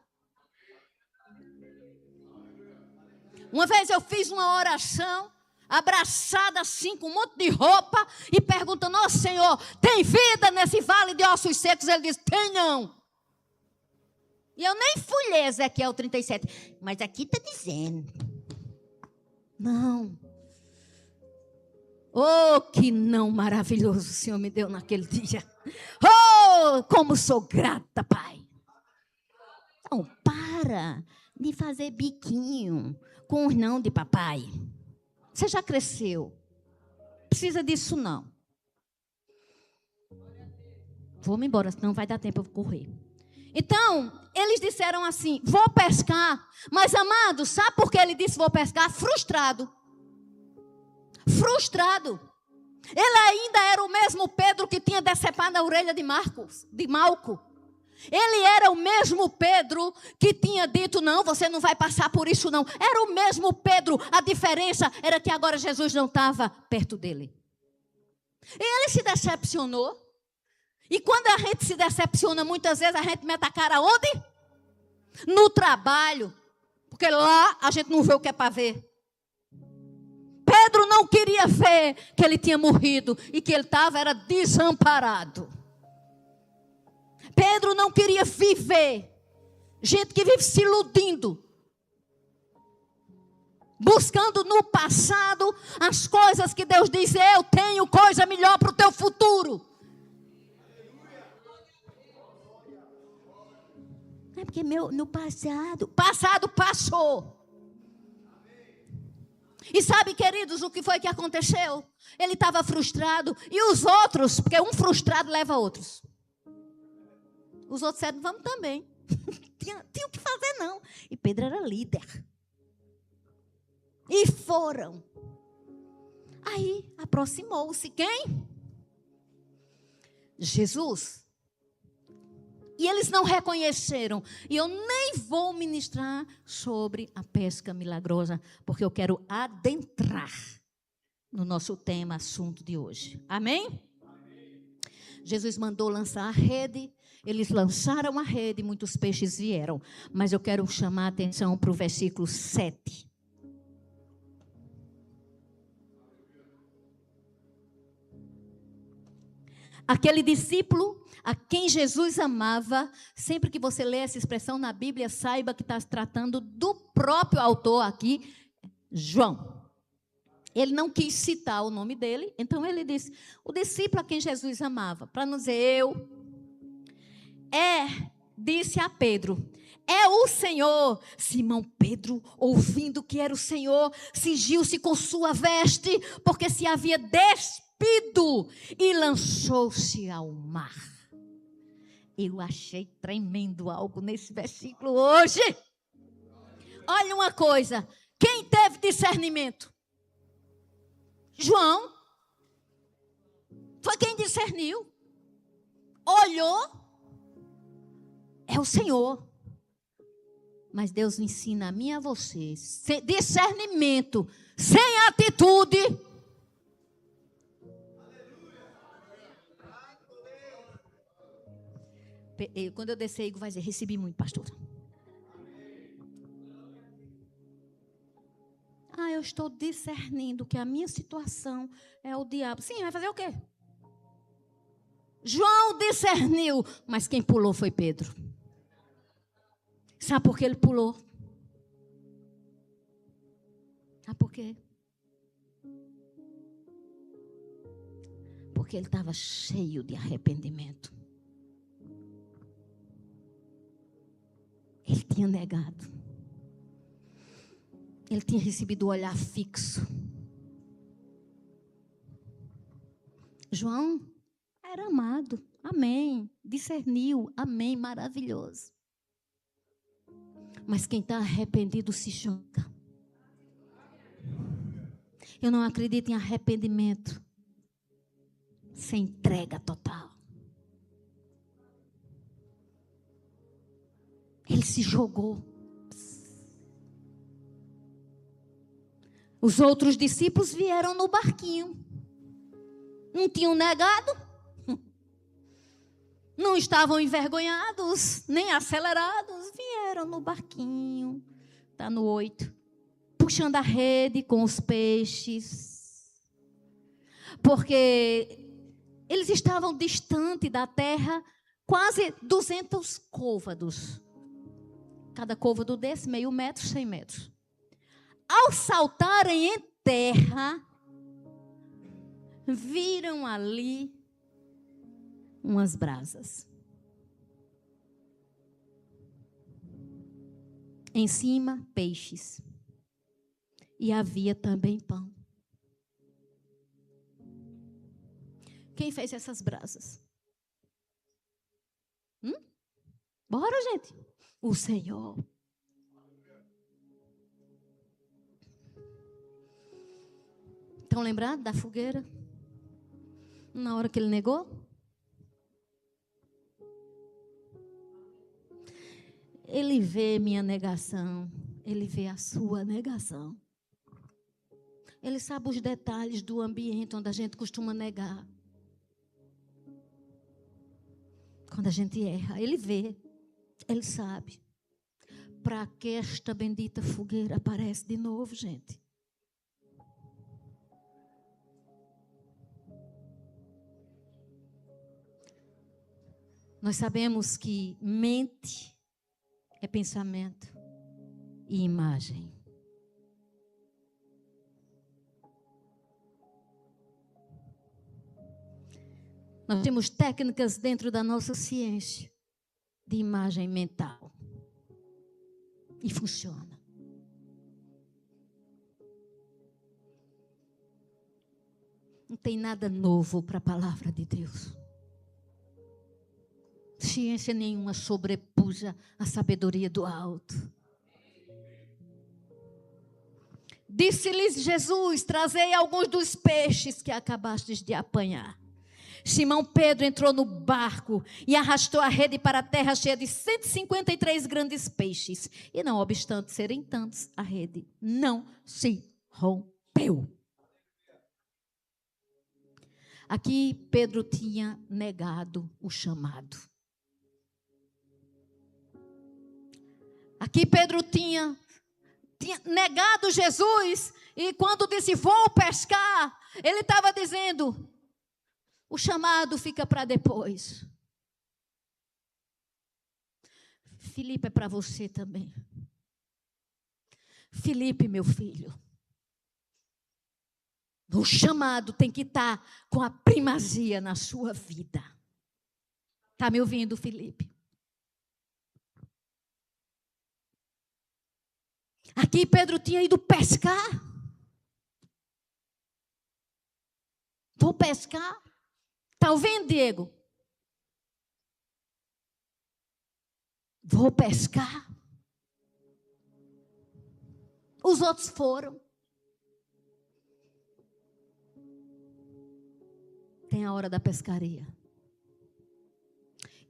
Uma vez eu fiz uma oração, abraçada assim, com um monte de roupa, e perguntando, ó Senhor, tem vida nesse vale de ossos secos? Ele disse, tem não. E eu nem fui ler Ezequiel 37, mas aqui está dizendo. Não. Oh, que não maravilhoso o Senhor me deu naquele dia. Oh, como sou grata, Pai. Então, para de fazer biquinho com os não de papai. Você já cresceu. Precisa disso não. Vou-me embora, senão vai dar tempo, eu vou correr. Então, eles disseram assim, vou pescar. Mas, amado, sabe por que ele disse vou pescar? Frustrado. Frustrado. Ele ainda era o mesmo Pedro que tinha decepado a orelha de Malco. Ele era o mesmo Pedro que tinha dito, não, você não vai passar por isso não. Era o mesmo Pedro, a diferença era que agora Jesus não estava perto dele. E ele se decepcionou. E quando a gente se decepciona, muitas vezes a gente mete a cara onde? No trabalho. Porque lá a gente não vê o que é para ver. Pedro não queria ver que ele tinha morrido e que ele era desamparado. Pedro não queria viver. Gente que vive se iludindo. Buscando no passado as coisas que Deus diz, eu tenho coisa melhor para o teu futuro. É porque no passado passou. E sabe, queridos, o que foi que aconteceu? Ele estava frustrado. E os outros, porque um frustrado leva outros. Os outros disseram, vamos também. Tinha o que fazer não. E Pedro era líder. E foram. Aí aproximou-se quem? Jesus. E eles não reconheceram. E eu nem vou ministrar sobre a pesca milagrosa, porque eu quero adentrar no nosso tema, assunto de hoje. Amém? Jesus mandou lançar a rede. Eles lançaram a rede, muitos peixes vieram. Mas eu quero chamar a atenção para o versículo 7. Aquele discípulo a quem Jesus amava, sempre que você lê essa expressão na Bíblia, saiba que está tratando do próprio autor aqui, João. Ele não quis citar o nome dele, então ele disse, o discípulo a quem Jesus amava, para não dizer eu, disse a Pedro, é o Senhor. Simão Pedro, ouvindo que era o Senhor, cingiu-se com sua veste, porque se havia despido e lançou-se ao mar. Eu achei tremendo algo nesse versículo hoje. Olha uma coisa, quem teve discernimento? João. Foi quem discerniu. Olhou. É o Senhor. Mas Deus ensina a mim e a você. Discernimento sem atitude. Quando eu descer, Igor vai dizer, recebi muito, pastor. Eu estou discernindo que a minha situação é o diabo. Sim, vai fazer o quê? João discerniu, mas quem pulou foi Pedro. Sabe por que ele pulou? Sabe por quê? Porque ele estava cheio de arrependimento. Ele tinha negado. Ele tinha recebido o olhar fixo. João era amado. Amém. Discerniu. Amém. Maravilhoso. Mas quem está arrependido se choca. Eu não acredito em arrependimento sem entrega total. Ele se jogou. Os outros discípulos vieram no barquinho. Não tinham negado. Não estavam envergonhados, nem acelerados. Vieram no barquinho. Está no 8. Puxando a rede com os peixes. Porque eles estavam distante da terra, quase 200 côvados. Cada côvado desse, meio metro, 100 metros. Ao saltarem em terra, viram ali umas brasas. Em cima, peixes. E havia também pão. Quem fez essas brasas? Bora, gente. O Senhor. Estão lembrados da fogueira? Na hora que ele negou? Ele vê minha negação. Ele vê a sua negação. Ele sabe os detalhes do ambiente onde a gente costuma negar. Quando a gente erra, ele vê. Ele sabe. Para que esta bendita fogueira aparece de novo, gente? Nós sabemos que mente é pensamento e imagem. Nós temos técnicas dentro da nossa ciência de imagem mental. E funciona. Não tem nada novo para a palavra de Deus. Ciência nenhuma sobrepuja a sabedoria do alto. Disse-lhes Jesus, trazei alguns dos peixes que acabastes de apanhar. Simão Pedro entrou no barco e arrastou a rede para a terra cheia de 153 grandes peixes. E não obstante serem tantos, a rede não se rompeu. Aqui Pedro tinha negado o chamado. Aqui Pedro tinha negado Jesus. E quando disse, vou pescar, ele estava dizendo, o chamado fica para depois. Filipe é para você também. Filipe, meu filho. O chamado tem que estar com a primazia na sua vida. Está me ouvindo, Filipe? Aqui Pedro tinha ido pescar. Vou pescar. Está ouvindo, Diego? Vou pescar. Os outros foram. Tem a hora da pescaria.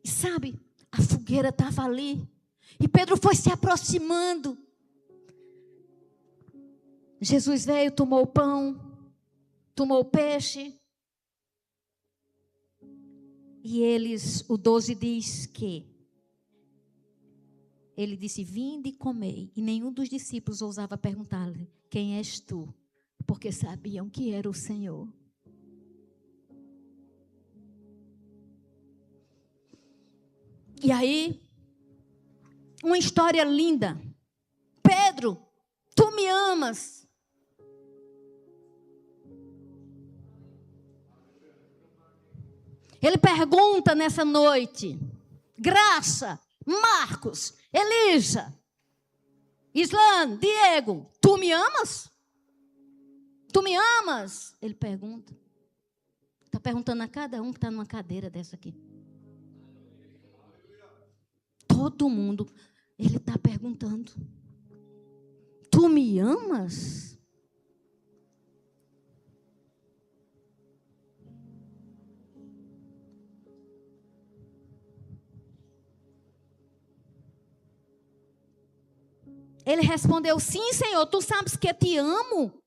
E sabe, a fogueira estava ali. E Pedro foi se aproximando. Jesus veio, tomou o pão, tomou o peixe. E eles, o 12 diz que ele disse, vinde e comei. E nenhum dos discípulos ousava perguntar-lhe, quem és tu? Porque sabiam que era o Senhor. E aí, uma história linda. Pedro, tu me amas. Ele pergunta nessa noite, Graça, Marcos, Elisa, Islan, Diego, tu me amas? Tu me amas? Ele pergunta. Está perguntando a cada um que está numa cadeira dessa aqui. Todo mundo, ele está perguntando. Tu me amas? Ele respondeu, sim, Senhor, tu sabes que eu te amo.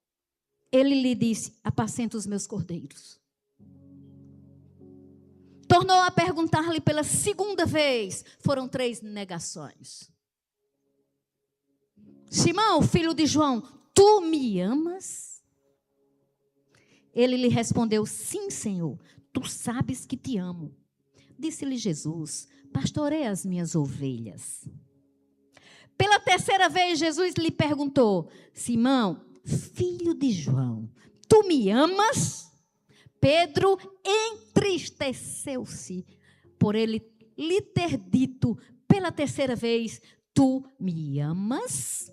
Ele lhe disse, apacenta os meus cordeiros. Tornou a perguntar-lhe pela segunda vez. Foram 3 negações. Simão, filho de João, tu me amas? Ele lhe respondeu, sim, Senhor, tu sabes que te amo. Disse-lhe Jesus, pastorei as minhas ovelhas. Pela terceira vez, Jesus lhe perguntou, Simão, filho de João, tu me amas? Pedro entristeceu-se por ele lhe ter dito pela terceira vez, tu me amas?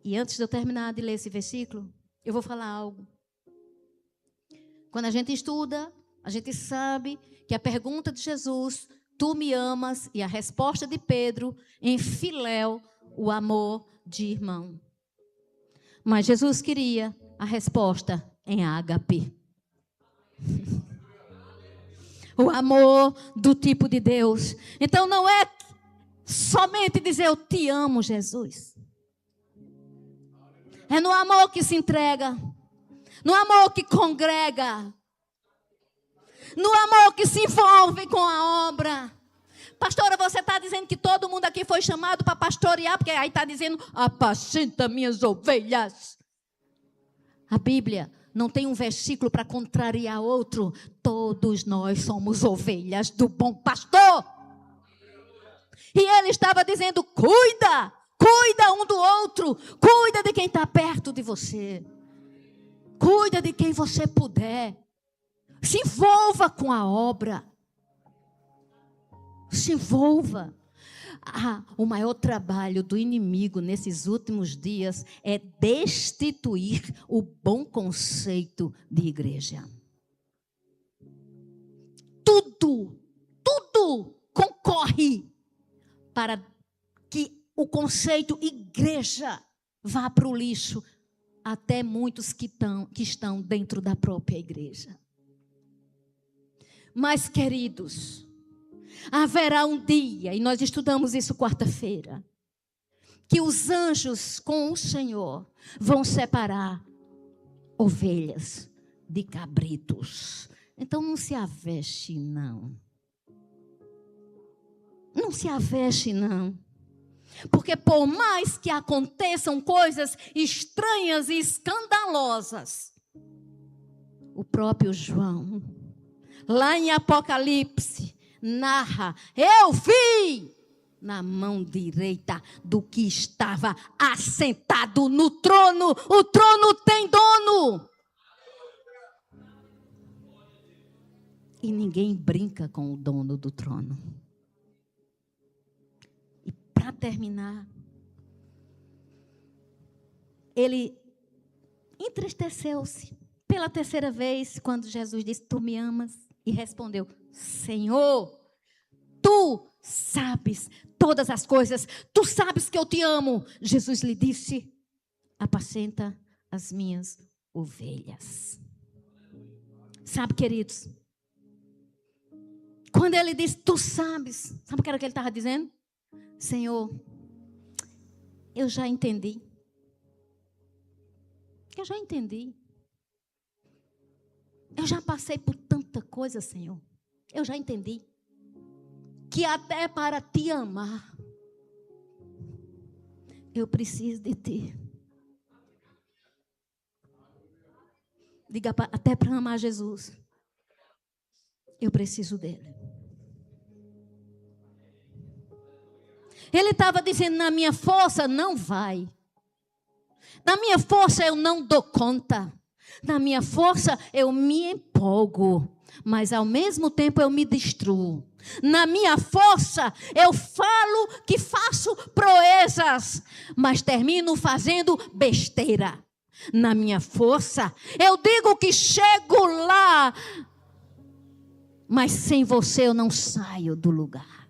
E antes de eu terminar de ler esse versículo, eu vou falar algo. Quando a gente estuda, a gente sabe que a pergunta de Jesus, tu me amas, e a resposta de Pedro, em filéu, o amor de irmão. Mas Jesus queria a resposta em ágape. O amor do tipo de Deus. Então não é somente dizer eu te amo, Jesus. É no amor que se entrega. No amor que congrega. No amor que se envolve com a obra. Pastora, você está dizendo que todo mundo aqui foi chamado para pastorear, porque aí está dizendo, apacenta minhas ovelhas. A Bíblia não tem um versículo para contrariar outro. Todos nós somos ovelhas do bom pastor. E ele estava dizendo, cuida um do outro, cuida de quem está perto de você. Cuida de quem você puder. Se envolva com a obra. Se envolva. O maior trabalho do inimigo nesses últimos dias é destituir o bom conceito de igreja. Tudo concorre para que o conceito igreja vá para o lixo, até muitos que estão dentro da própria igreja. Mas, queridos, haverá um dia, e nós estudamos isso quarta-feira, que os anjos com o Senhor vão separar ovelhas de cabritos. Então não se aveste, não. Não se aveste, não. Porque por mais que aconteçam coisas estranhas e escandalosas, o próprio João, lá em Apocalipse, narra: eu vi na mão direita do que estava assentado no trono. O trono tem dono. E ninguém brinca com o dono do trono. E para terminar, ele entristeceu-se pela terceira vez quando Jesus disse: tu me amas? E respondeu: Senhor, tu sabes todas as coisas, tu sabes que eu te amo. Jesus lhe disse: apacenta as minhas ovelhas. Sabe, queridos, quando ele disse: tu sabes, sabe o que era que ele estava dizendo? Senhor, eu já entendi. Eu já entendi. Eu já passei por tanta coisa, Senhor. Eu já entendi que até para te amar, eu preciso de ti. Diga, até para amar Jesus, eu preciso dele. Ele estava dizendo: na minha força não vai. Na minha força eu não dou conta. Na minha força eu me empolgo, mas ao mesmo tempo eu me destruo. Na minha força eu falo que faço proezas, mas termino fazendo besteira. Na minha força eu digo que chego lá, mas sem você eu não saio do lugar.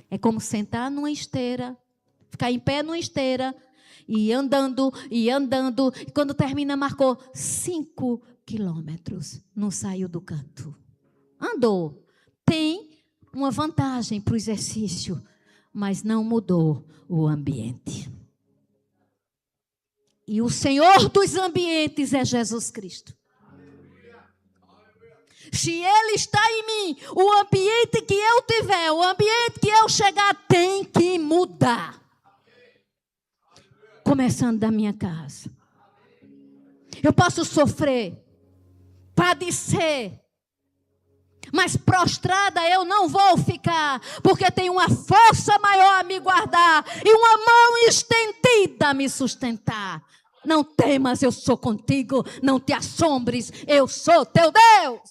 É como sentar numa esteira, ficar em pé numa esteira, e andando, e andando. E quando termina, marcou 5 quilômetros. Não saiu do canto. Andou. Tem uma vantagem para o exercício, mas não mudou o ambiente. E o Senhor dos ambientes é Jesus Cristo. Se Ele está em mim, o ambiente que eu tiver, o ambiente que eu chegar, tem que mudar. Começando da minha casa. Eu posso sofrer, padecer, mas prostrada eu não vou ficar, porque tem uma força maior a me guardar e uma mão estendida a me sustentar. Não temas, eu sou contigo, não te assombres, eu sou teu Deus.